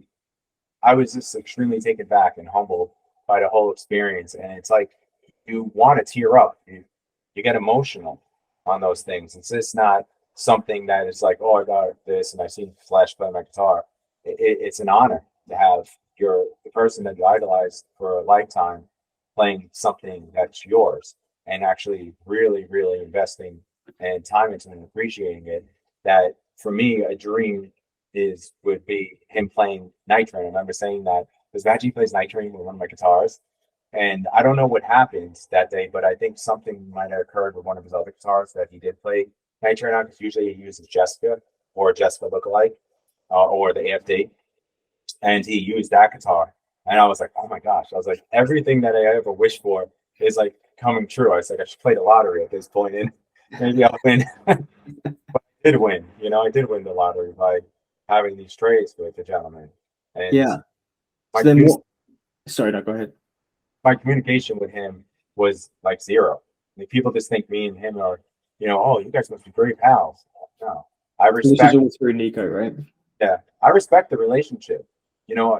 I was just extremely taken back and humbled by the whole experience. And it's like you want to tear up. You get emotional on those things. It's just not something that is like, oh, I got this and I seen Flash play my guitar. It's an honor to have the person that you idolized for a lifetime playing something that's yours and actually really, really investing and time into it and appreciating it. That for me, a dream would be him playing Night Train. I remember saying that because Maggie plays Night Train with one of my guitars, and I don't know what happened that day, but I think something might have occurred with one of his other guitars that he did play Night Train on, because usually he uses Jessica or Jessica lookalike or the AFD, and he used that guitar, and I was like, oh my gosh, I was like, everything that I ever wished for is like coming true. I was like, I should play the lottery at this point, and maybe I'll win. I did win, I did win the lottery by having these trades with the gentleman, and Yeah. my So then commu- what? Sorry, no, go ahead. my communication with him was like zero. Like people just think me and him are, oh, you guys must be great pals. No, I So this is respect. all through Nico, right? Yeah, I respect the relationship.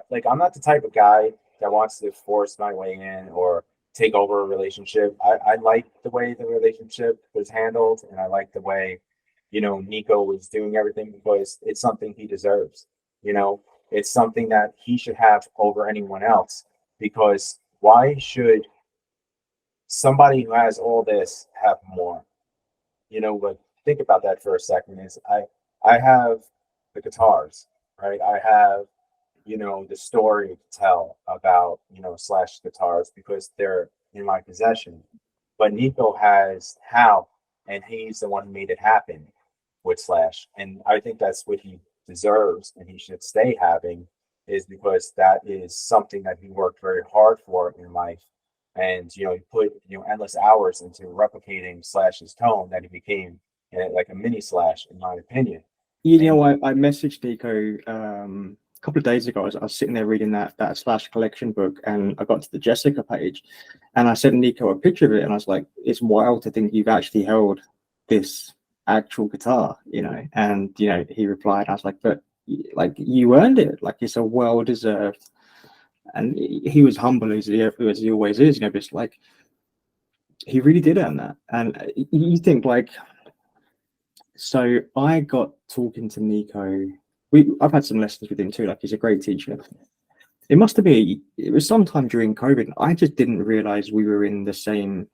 Like I'm not the type of guy that wants to force my way in or take over a relationship. I like the way the relationship was handled, and I like the way, Nico was doing everything because it's something he deserves. You know, it's something that he should have over anyone else because why should somebody who has all this have more? But think about that for a second. I have the guitars, right? I have the story to tell about Slash guitars because they're in my possession. But Nico has how, and he's the one who made it happen with Slash, and I think that's what he deserves, and he should stay having, is because that is something that he worked very hard for in life, and he put endless hours into replicating Slash's tone that he became like a mini Slash, in my opinion. You And know, I messaged Nico a couple of days ago. I was sitting there reading that Slash collection book, and I got to the Jessica page, and I sent Nico a picture of it, and I was like, "It's wild to think you've actually held this actual guitar," And he replied, I was like, "But like you earned it. Like it's a well deserved." And he was humble as he always is, but it's like he really did earn that. And you think like. So I got talking to Nico. I've had some lessons with him too. Like he's a great teacher. It was sometime during COVID. I just didn't realize we were in the same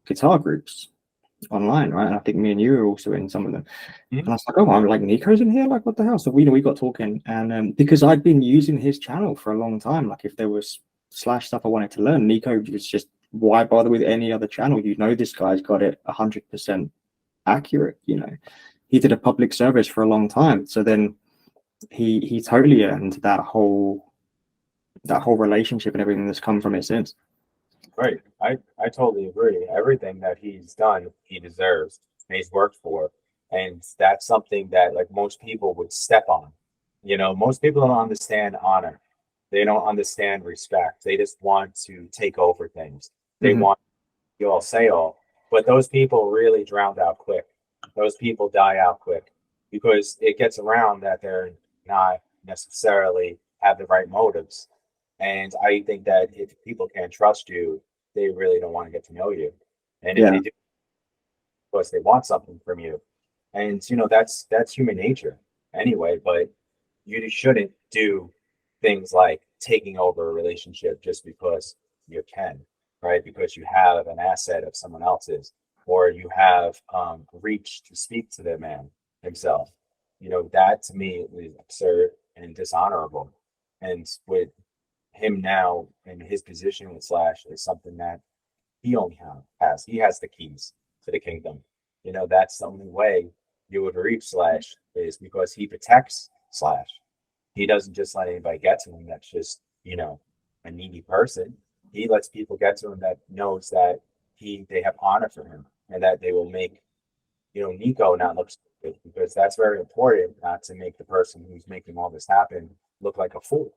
guitar groups online, right? And I think me and you were also in some of them. And I was like, oh, I'm like Nico's in here. Like, what the hell? So we got talking, and because I'd been using his channel for a long time. Like, if there was Slash stuff I wanted to learn, Nico was just, why bother with any other channel? This guy's got it 100% accurate. He did a public service for a long time, so then he totally earned that whole relationship and everything that's come from it since. right. I totally agree. Everything that he's done, he deserves and he's worked for. And that's something that like most people would step on. Most people don't understand honor. They don't understand respect. They just want to take over things. They Mm-hmm. want you all say all. But those people really drowned out quick. Those people die out quick because it gets around that they're not necessarily have the right motives. And I think that if people can't trust you, they really don't want to get to know you. And if Yeah, they do, because they want something from you. And that's human nature anyway, but you shouldn't do things like taking over a relationship just because you can, right? Because you have an asset of someone else's, or you have reach to speak to the man himself. That to me is absurd and dishonorable. And with him now in his position with Slash is something that he only has. He has the keys to the kingdom. That's the only way you would reach Slash is because he protects Slash. He doesn't just let anybody get to him that's just, a needy person. He lets people get to him that knows that they have honor for him and that they will make, Nico not look stupid because that's very important not to make the person who's making all this happen look like a fool.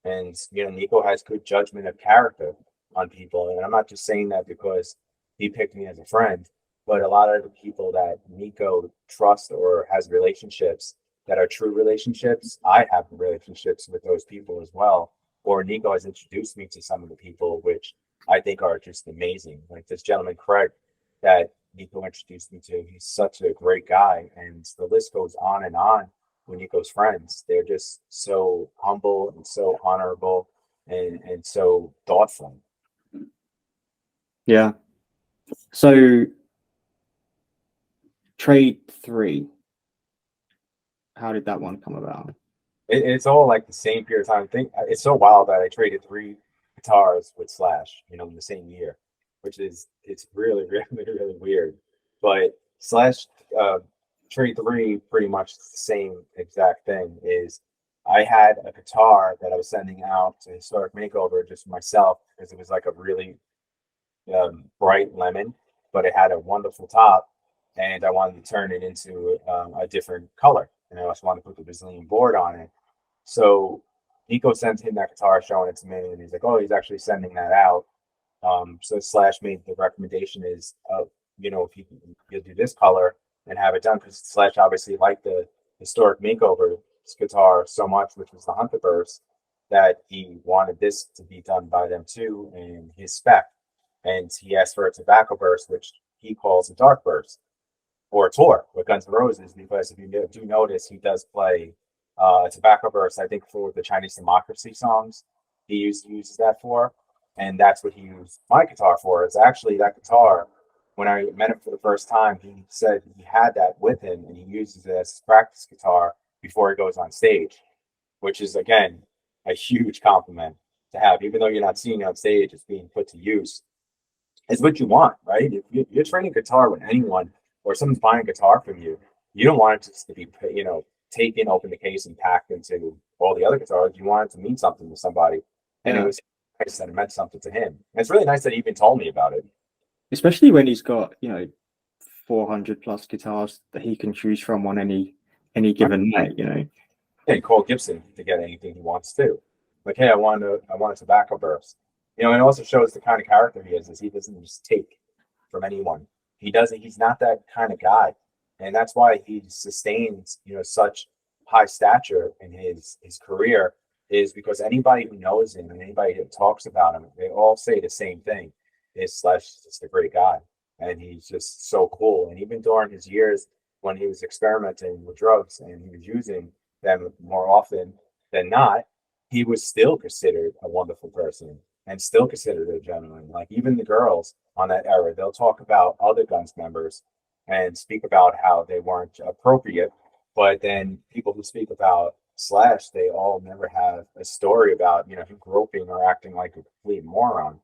And Nico has good judgment of character on people. And I'm not just saying that because he picked me as a friend, but a lot of the people that Nico trusts or has relationships that are true relationships, I have relationships with those people as well. Or Nico has introduced me to some of the people which I think are just amazing. Like this gentleman Craig that Nico introduced me to. He's such a great guy. And the list goes on and on with Nico's friends. They're just so humble and so honorable and so thoughtful. yeah. So trade 3, how did that one come about? It's all like the same period of time. I think it's so wild that I traded 3 guitars with Slash, in the same year, which is it's really, really, really weird. But Slash uh, trade 3, pretty much the same exact thing. Is I had a guitar that I was sending out to Historic Makeover just myself because it was like a really bright lemon, but it had a wonderful top, and I wanted to turn it into a different color, and I also wanted to put the Brazilian board on it. So Nico sent him that guitar, showing it to me, and he's like, "Oh, he's actually sending that out." So Slash made the recommendation is, if you do this color and have it done, because Slash obviously liked the historic makeover guitar so much, which was the Hunter Burst, that he wanted this to be done by them too in his spec. And he asked for a tobacco burst, which he calls a dark burst or a tour with Guns N' Roses, because if you do notice, he does play tobacco burst, I think, for the Chinese Democracy songs. Uses that for, and that's what he used my guitar for. It's actually that guitar. When I met him for the first time, he said he had that with him, and he uses it as his practice guitar before he goes on stage, which is again a huge compliment to have. Even though you're not seeing it on stage, it's being put to use. It's what you want, right? If you're training guitar with anyone, or someone's buying a guitar from you, you don't want it just to be, taken, open the case, and packed into all the other guitars. You want it to mean something to somebody, and it was nice that it meant something to him. And it's really nice that he even told me about it. Especially when he's got 400 plus guitars that he can choose from on any given night. Yeah, he called Gibson to get anything he wants to. Like, hey, I want a tobacco burst. And it also shows the kind of character he is he doesn't just take from anyone. He's not that kind of guy. And that's why he sustains, such high stature in his career, is because anybody who knows him and anybody that talks about him, they all say the same thing. Is Slash is just a great guy. And he's just so cool. And even during his years when he was experimenting with drugs and he was using them more often than not, he was still considered a wonderful person and still considered a gentleman. Like, even the girls on that era, they'll talk about other Guns members and speak about how they weren't appropriate. But then people who speak about Slash, they all never have a story about, him groping or acting like a complete moron.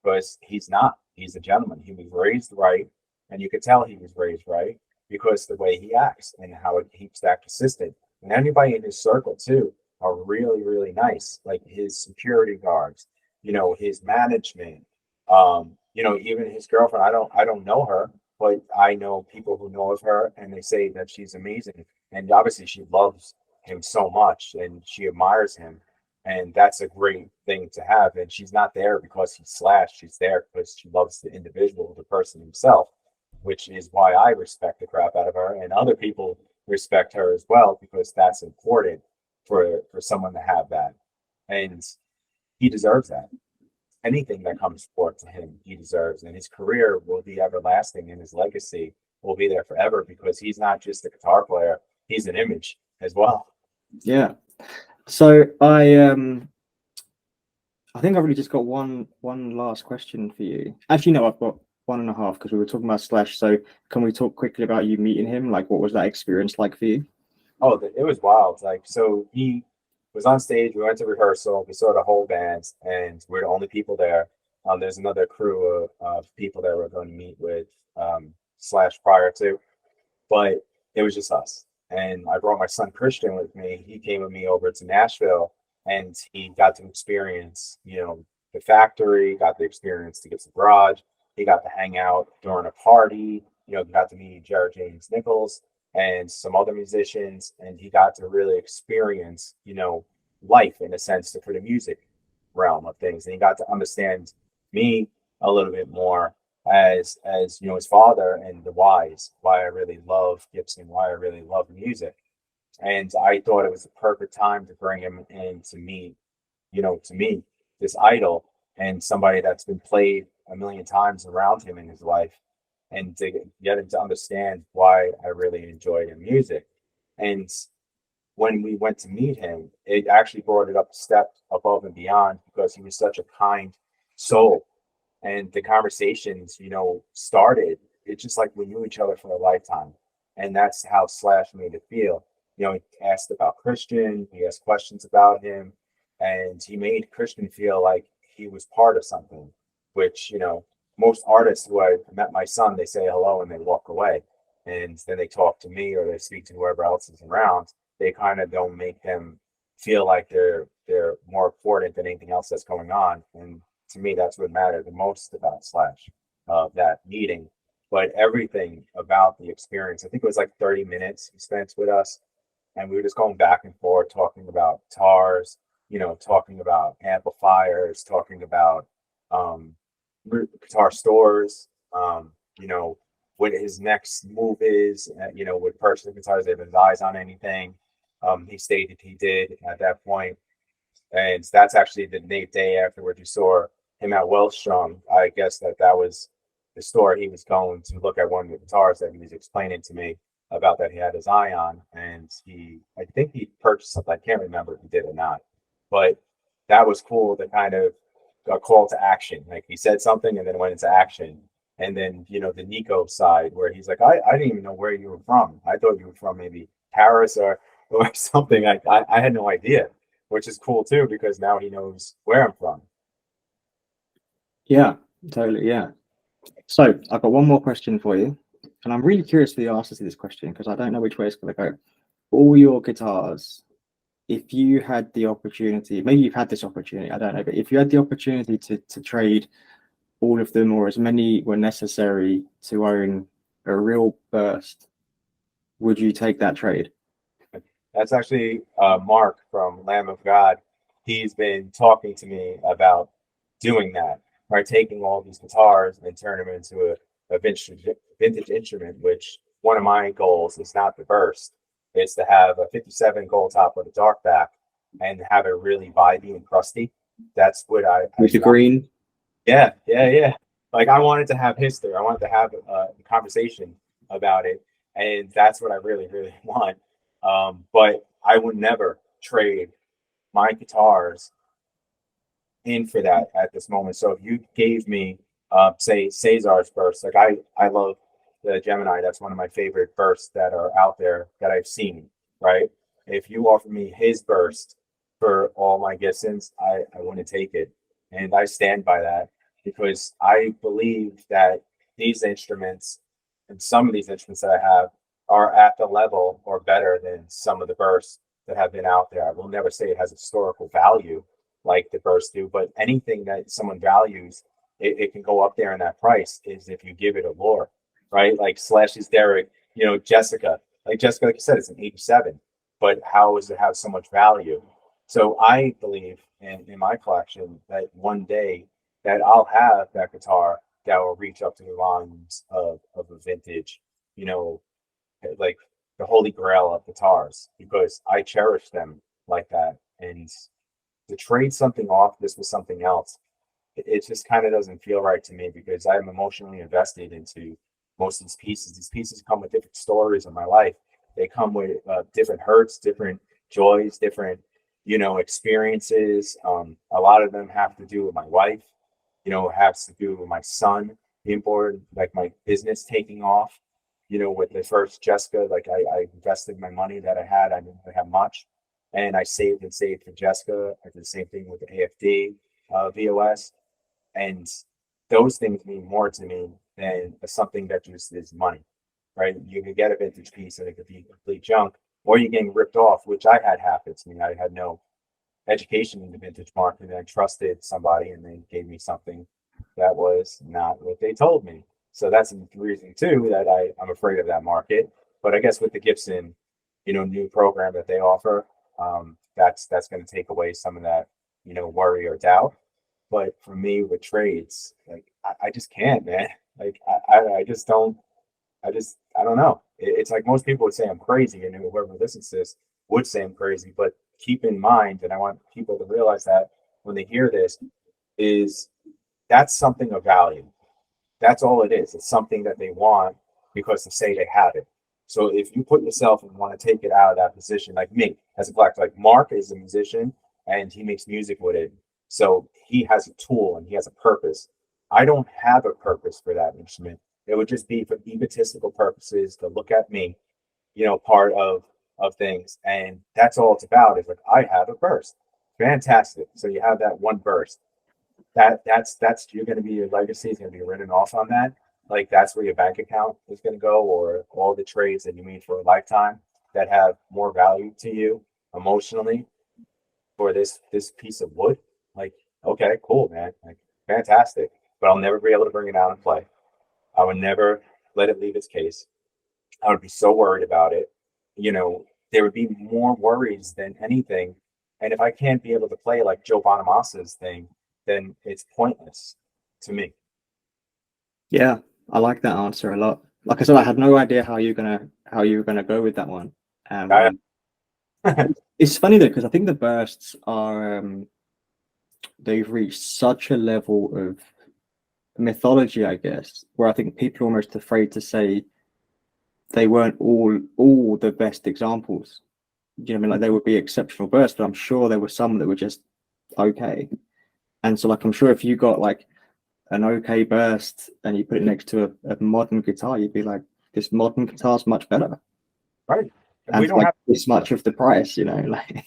Because he's not. He's a gentleman. He was raised right, and you could tell he was raised right because the way he acts and how it keeps that consistent. And anybody in his circle too are really, really nice. Like his security guards, his management, even his girlfriend. I don't know her, but I know people who know of her, and they say that she's amazing. And obviously, she loves him so much, and she admires him, and that's a great thing to have. And she's not there because he's Slash. She's there because she loves the individual, the person himself, which is why I respect the crap out of her, and other people respect her as well, because that's important for someone to have that, and he deserves that. Anything that comes forth to him, he deserves, and his career will be everlasting, and his legacy will be there forever, because he's not just a guitar player; he's an image as well. Yeah. So I think I've really just got one last question for you. Actually, no, I've got one and a half, because we were talking about Slash. So can we talk quickly about you meeting him? Like, what was that experience like for you? Oh, it was wild. Like, so he was on stage. We went to rehearsal. We saw the whole band, and we're the only people there. There's another crew of people that we're going to meet with Slash prior to, but it was just us. And I brought my son Christian with me. He came with me over to Nashville, and he got to experience, the factory, got the experience to Gibson Garage. He got to hang out during a party, got to meet Jared James Nichols and some other musicians, and he got to really experience, life in a sense for the music realm of things. And he got to understand me a little bit more as his father, and why I really love Gibson, why I really love music. And I thought it was the perfect time to bring him in to meet, to me, this idol, and somebody that's been played a million times around him in his life, and to get him to understand why I really enjoy the music. And when we went to meet him, it actually brought it up a step above and beyond, because he was such a kind soul. And the conversations, started. It's just like we knew each other for a lifetime. And that's how Slash made it feel. He asked about Christian, he asked questions about him, and he made Christian feel like he was part of something, which, most artists who I met my son, they say hello and they walk away. And then they talk to me or they speak to whoever else is around. They kind of don't make them feel like they're more important than anything else that's going on. And to me, that's what mattered the most about Slash, that meeting. But everything about the experience, I think it was like 30 minutes he spent with us, and we were just going back and forth talking about guitars, talking about amplifiers, talking about um, guitar stores, what his next move is, with purchasing guitars, if his eyes on anything. He stated he did at that point, and that's actually the day afterward you saw him at Wellstrom. I guess that was the store he was going to look at one of the guitars that he was explaining to me about that he had his eye on, and I think he purchased something. I can't remember if he did or not, but that was cool. To kind of a call to action. Like he said something and then went into action. And then, the Nico side where he's like, I didn't even know where you were from. I thought you were from maybe Paris or something. I had no idea, which is cool too, because now he knows where I'm from. Yeah, totally. Yeah. So I've got one more question for you, and I'm really curious for the answer to this question because I don't know which way it's going to go. All your guitars, if you had the opportunity, maybe you've had this opportunity, I don't know, but if you had the opportunity to trade all of them or as many were necessary to own a real burst, would you take that trade? That's actually Mark from Lamb of God. He's been talking to me about doing that, right? Taking all these guitars and turn them into a vintage instrument, which one of my goals is not the burst, is to have a 57 gold top with a dark back and have it really vibey and crusty. That's what With the green? Yeah, yeah, yeah. Like I wanted to have history. I wanted to have a conversation about it, and that's what I really, really want. But I would never trade my guitars in for that at this moment. So if you gave me, say, Cesar's burst, like I love the Gemini. That's one of my favorite bursts that are out there that I've seen. Right? If you offer me his burst for all my Gibsons, I wouldn't take it, and I stand by that because I believe that these instruments and some of these instruments that I have are at the level or better than some of the bursts that have been out there. I will never say it has historical value like the bursts do, but anything that someone values, it can go up there in that price is if you give it a lure, right? Like Slash's Derek, Jessica, like Jessica, like you said, it's an 87, but how does it have so much value? So I believe in my collection that one day that I'll have that guitar that will reach up to the lines of a vintage, you know, like the holy grail of guitars because I cherish them like that. And to trade something off this with something else, it just kind of doesn't feel right to me because I'm emotionally invested into most of these pieces. These pieces come with different stories of my life. They come with different hurts, different joys, different, experiences. A lot of them have to do with my wife, has to do with my son being born, like my business taking off, with the first Jessica, like I invested my money that I had. I didn't have much. And I saved and saved for Jessica. I did the same thing with the AFD, VOS. And those things mean more to me than something that just is money, right? You can get a vintage piece and it could be complete junk, or you're getting ripped off, which I had happen to me. I had no education in the vintage market, and I trusted somebody, and they gave me something that was not what they told me. So that's the reason too that I'm afraid of that market. But I guess with the Gibson, new program that they offer, that's going to take away some of that, worry or doubt. But for me with trades, like I just can't, man. Like I just don't. I don't know. It's like most people would say I'm crazy, and whoever listens to this would say I'm crazy. But keep in mind, and I want people to realize that when they hear this, is that's something of value. That's all it is. It's something that they want because they say they have it. So if you put yourself and want to take it out of that position, like me as a collector, like Mark is a musician and he makes music with it. So he has a tool and he has a purpose. I don't have a purpose for that instrument. It would just be for egotistical purposes to look at me, part of things. And that's all it's about is like I have a burst. Fantastic. So you have that one burst that's you're going to be your legacy is going to be written off on that. Like that's where your bank account is going to go, or all the trades that you made for a lifetime that have more value to you emotionally for this piece of wood. Like, okay, cool, man. Like fantastic, but I'll never be able to bring it out and play. I would never let it leave its case. I would be so worried about it. You know, there would be more worries than anything. And if I can't be able to play like Joe Bonamassa's thing, then it's pointless to me. Yeah, I like that answer a lot. Like I said, I had no idea how you were gonna go with that one. I, It's funny though, because I think the bursts are they've reached such a level of mythology, I guess, where I think people are almost afraid to say they weren't all the best examples. You know what I mean? Like they would be exceptional bursts, but I'm sure there were some that were just okay. And so like I'm sure if you got like an okay burst and you put it next to a modern guitar, you'd be like, this modern guitar's much better. right. And we And don't like have this much of the price, you know, like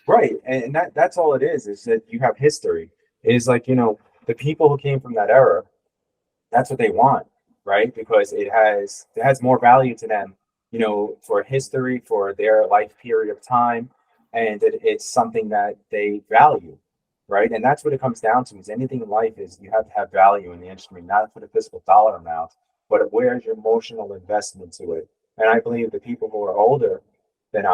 right. And that's all it is that you have history. It is like, the people who came from that era, that's what they want, right? Because it has more value to them, for history, for their life period of time, and it's something that they value, right? And that's what it comes down to. Is anything in life is you have to have value in the instrument, not for the physical dollar amount, but where's your emotional investment to it? And I believe the people who are older than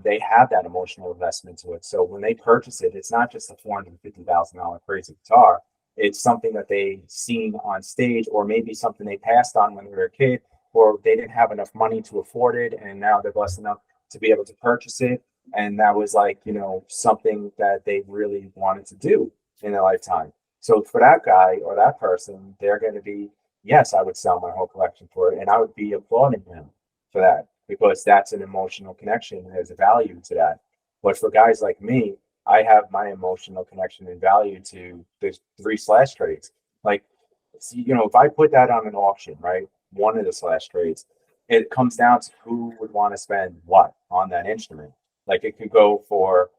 they have that emotional investment to it. So when they purchase it, it's not just a $450,000 crazy guitar. It's something that they seen on stage, or maybe something they passed on when they were a kid, or they didn't have enough money to afford it, and now they're blessed enough to be able to purchase it. And that was like, something that they really wanted to do in their lifetime. So for that guy or that person, they're going to be, yes, I would sell my whole collection for it, and I would be applauding them for that because that's an emotional connection. There's a value to that. But for guys like me, I have my emotional connection and value to the three slash trades. Like, see, if I put that on an auction, right, one of the slash trades, it comes down to who would want to spend what on that instrument. Like, it could go for,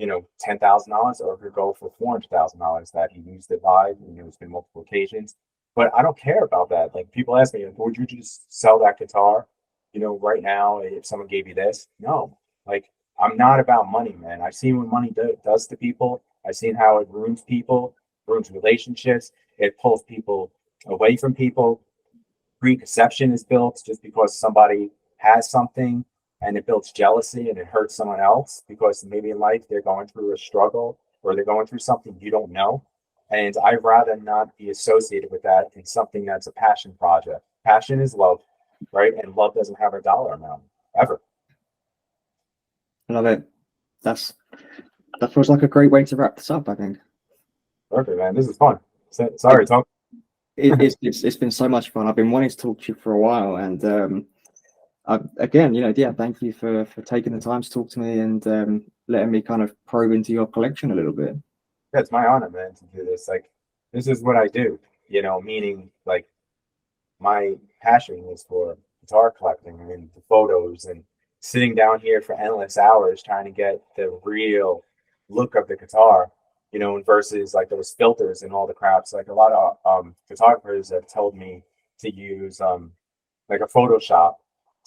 $10,000, or it could go for $400,000 that he used it live. It's been multiple occasions. But I don't care about that. Like, people ask me, would you just sell that guitar, right now if someone gave you this? No. Like, I'm not about money, man. I've seen what money does to people. I've seen how it ruins people, ruins relationships. It pulls people away from people. Preconception is built just because somebody has something, and it builds jealousy and it hurts someone else because maybe in life they're going through a struggle or they're going through something you don't know. And I'd rather not be associated with that in something that's a passion project. Passion is love, right? And love doesn't have a dollar amount ever. I love it. That's that feels like a great way to wrap this up, I think. Perfect, man. This is fun. Sorry, Tom. It's been so much fun. I've been wanting to talk to you for a while, and again, yeah, thank you for taking the time to talk to me and letting me kind of probe into your collection a little bit. Yeah, it's my honor, man, to do this. Like, this is what I do, meaning like my passion is for guitar collecting and the photos and sitting down here for endless hours trying to get the real look of the guitar, versus like those filters and all the craps. Like a lot of photographers have told me to use like a Photoshop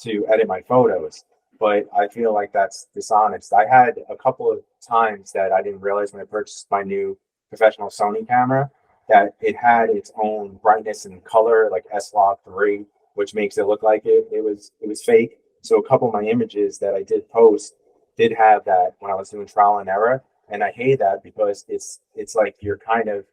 to edit my photos, but I feel like that's dishonest. I had a couple of times that I didn't realize when I purchased my new professional Sony camera that it had its own brightness and color, like S-Log 3, which makes it look like it was fake. So a couple of my images that I did post did have that when I was doing trial and error, and I hate that because it's like you're kind of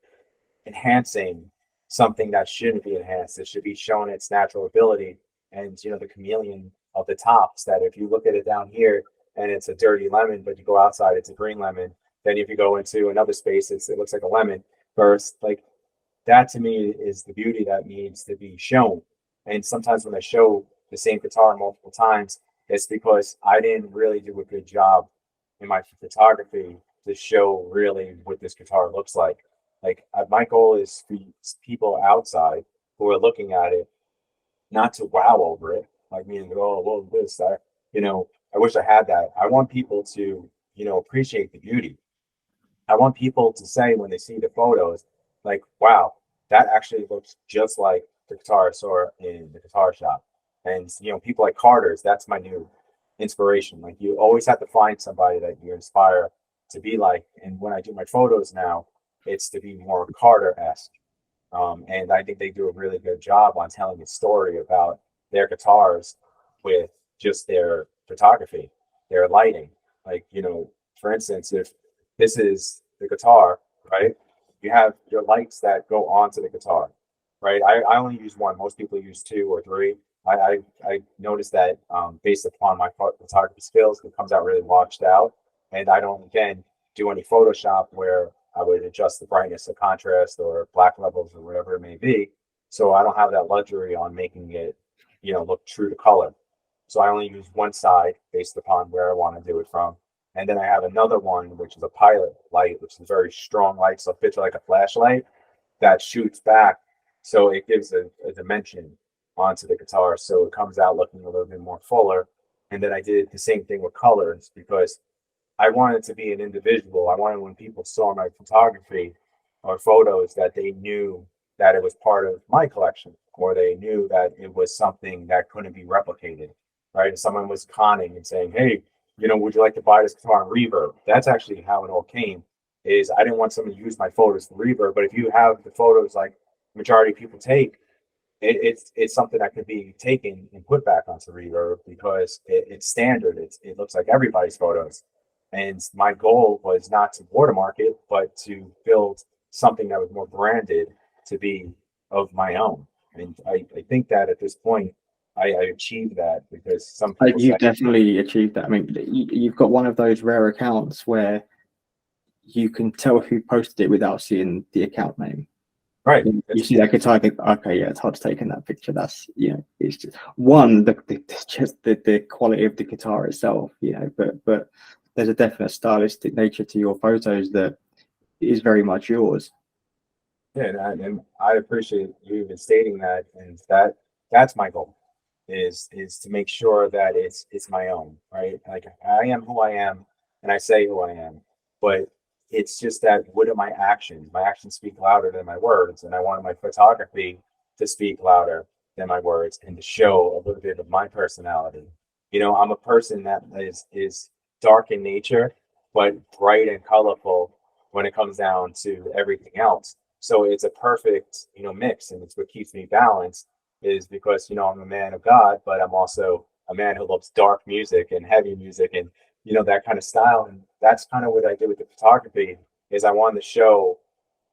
enhancing something that shouldn't be enhanced. It should be shown its natural ability. And the chameleon of the tops, that if you look at it down here and it's a dirty lemon, but you go outside, it's a green lemon. Then if you go into another space, it looks like a lemon. First, like that to me is the beauty that needs to be shown. And sometimes when I show the same guitar multiple times, it's because I didn't really do a good job in my photography to show really what this guitar looks like. Like my goal is for people outside who are looking at it not to wow over it, like meaning, oh, well, this, that, I wish I had that. I want people to, appreciate the beauty. I want people to say when they see the photos, like, wow, that actually looks just like the guitar I saw in the guitar shop. And, people like Carter's, that's my new inspiration. Like, you always have to find somebody that you inspire to be like. And when I do my photos now, it's to be more Carter-esque. And I think they do a really good job on telling a story about their guitars with just their photography, their lighting. Like, for instance, if this is the guitar, right? You have your lights that go onto the guitar, right? I only use one. Most people use two or three. I noticed that based upon my photography skills, it comes out really washed out. And I don't, again, do any Photoshop where I would adjust the brightness of contrast or black levels or whatever it may be. So I don't have that luxury on making it, look true to color. So I only use one side based upon where I want to do it from. And then I have another one, which is a pilot light, which is a very strong light. So picture like a flashlight that shoots back. So it gives a dimension onto the guitar. So it comes out looking a little bit more fuller. And then I did the same thing with colors because I wanted to be an individual. I wanted when people saw my photography or photos that they knew that it was part of my collection, or they knew that it was something that couldn't be replicated, right? If someone was conning and saying, hey, would you like to buy this guitar in reverb? That's actually how it all came. Is I didn't want someone to use my photos for reverb, but if you have the photos like majority of people take, it's something that could be taken and put back onto reverb because it's standard. It looks like everybody's photos. And my goal was not to watermark it, but to build something that was more branded to be of my own. And I think that at this point, I achieved that because some people You've definitely achieved that. I mean, you've got one of those rare accounts where you can tell who posted it without seeing the account name. Right. You see that guitar, I think, okay, yeah, Todd's taking that picture. That's, it's just one, the quality of the guitar itself, but there's a definite stylistic nature to your photos that is very much yours. Yeah, and I appreciate you even stating that, and that's my goal is to make sure that it's my own, right? Like I am who I am, and I say who I am, but it's just that what are my actions? My actions speak louder than my words, and I wanted my photography to speak louder than my words and to show a little bit of my personality. I'm a person that is dark in nature, but bright and colorful when it comes down to everything else. So it's a perfect, mix, and it's what keeps me balanced. Is because I'm a man of God, but I'm also a man who loves dark music and heavy music and that kind of style. And that's kind of what I did with the photography. Is I wanted to show,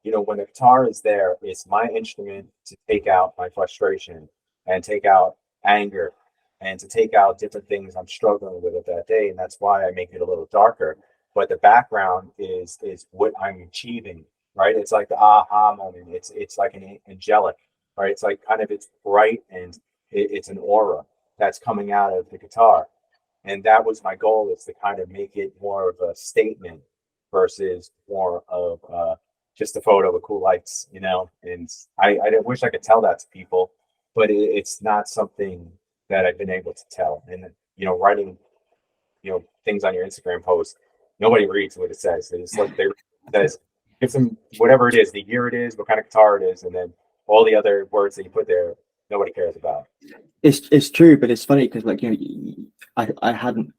when the guitar is there, it's my instrument to take out my frustration and take out anger and to take out different things I'm struggling with at that day. And that's why I make it a little darker. But the background is what I'm achieving, right? It's like the aha moment. It's like an angelic, right? It's like kind of it's bright and it's an aura that's coming out of the guitar. And that was my goal, is to kind of make it more of a statement versus more of just a photo with cool lights, And I wish I could tell that to people, but it's not something that I've been able to tell. And writing, things on your Instagram post, nobody reads what it says. It's like it says give them whatever it is, the year it is, what kind of guitar it is, and then all the other words that you put there, nobody cares about. It's true, but it's funny because I hadn't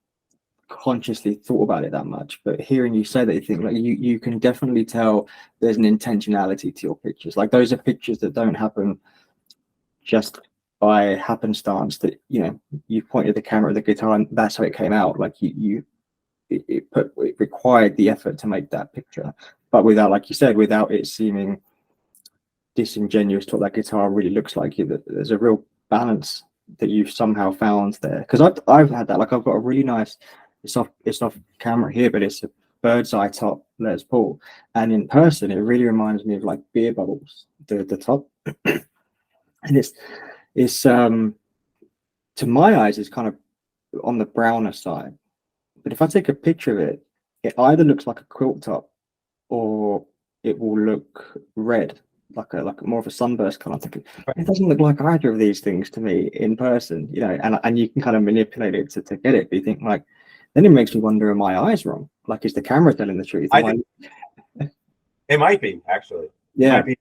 consciously thought about it that much, but hearing you say that, you think you can definitely tell there's an intentionality to your pictures. Like those are pictures that don't happen just by happenstance, that you pointed the camera at the guitar and that's how it came out. Like it required the effort to make that picture, but without, like you said, without it seeming disingenuous to what that guitar really looks like. There's a real balance that you've somehow found there, because I've had that. Like I've got a really nice, it's off camera here, but it's a bird's eye top Les Paul, and in person it really reminds me of like beer bubbles, the top. And it's to my eyes it's kind of on the browner side, but if I take a picture of it, it either looks like a quilt top or it will look red, like more of a sunburst color. I'm thinking, it doesn't look like either of these things to me in person, and you can kind of manipulate it to get it. But you think like, then it makes me wonder, are my eyes wrong? Like, is the camera telling the truth? It might be, actually. Yeah. It might be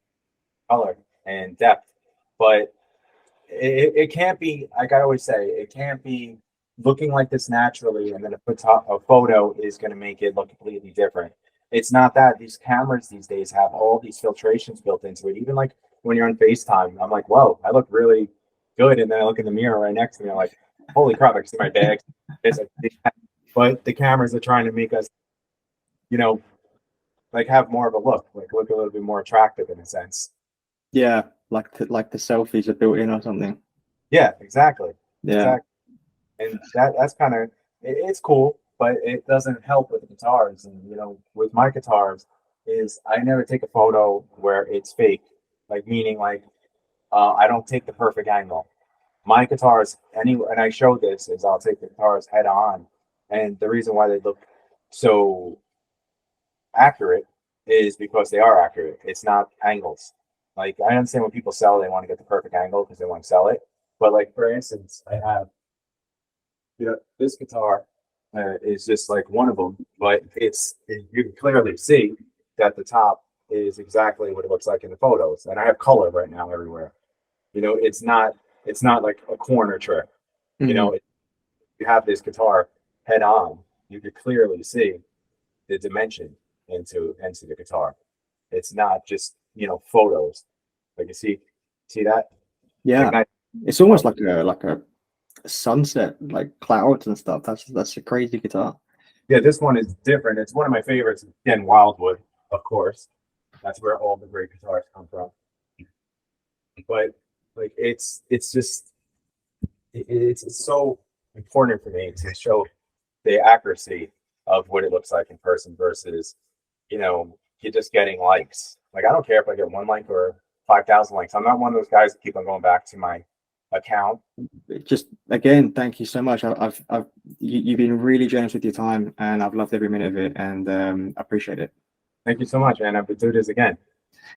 color and depth, but it can't be, like I always say, it can't be looking like this naturally, and then a photo is going to make it look completely different. it's not that. These cameras these days have all these filtrations built into it. Even like when you're on FaceTime, I'm like, whoa, I look really good. And then I look in the mirror right next to me, I'm like, holy crap, I can see my bags. It's like, but the cameras are trying to make us, you know, like have more of a look a little bit more attractive in a sense. Yeah, like the selfies are built in or something. Yeah, exactly. Yeah. Exactly. And that's kind of it's cool, but it doesn't help with the guitars. And with my guitars, is I never take a photo where it's fake, like meaning like I don't take the perfect angle. My guitars, and I show this is I'll take the guitars head on, and the reason why they look so accurate is because they are accurate. It's not angles. Like I understand when people sell, they want to get the perfect angle because they want to sell it. But like for instance, I have this guitar is just like one of them, but you can clearly see that the top is exactly what it looks like in the photos, and I have color right now everywhere. It's not like a corner trick. You Mhm. know, if you have this guitar head on, you could clearly see the dimension into the guitar. It's not just photos. Like you see that like Yeah. nice. It's almost like a sunset, like clouds and stuff. That's a crazy guitar. Yeah, this one is different. It's one of my favorites. Again, Wildwood, of course. That's where all the great guitars come from. But like it's just it's so important for me to show the accuracy of what it looks like in person versus you just getting likes. Like I don't care if I get one like or 5,000 likes. I'm not one of those guys that keep on going back to my account. Just again, thank you so much. You've been really generous with your time, and I've loved every minute of it, and I appreciate it. Thank you so much, man. I would do this again.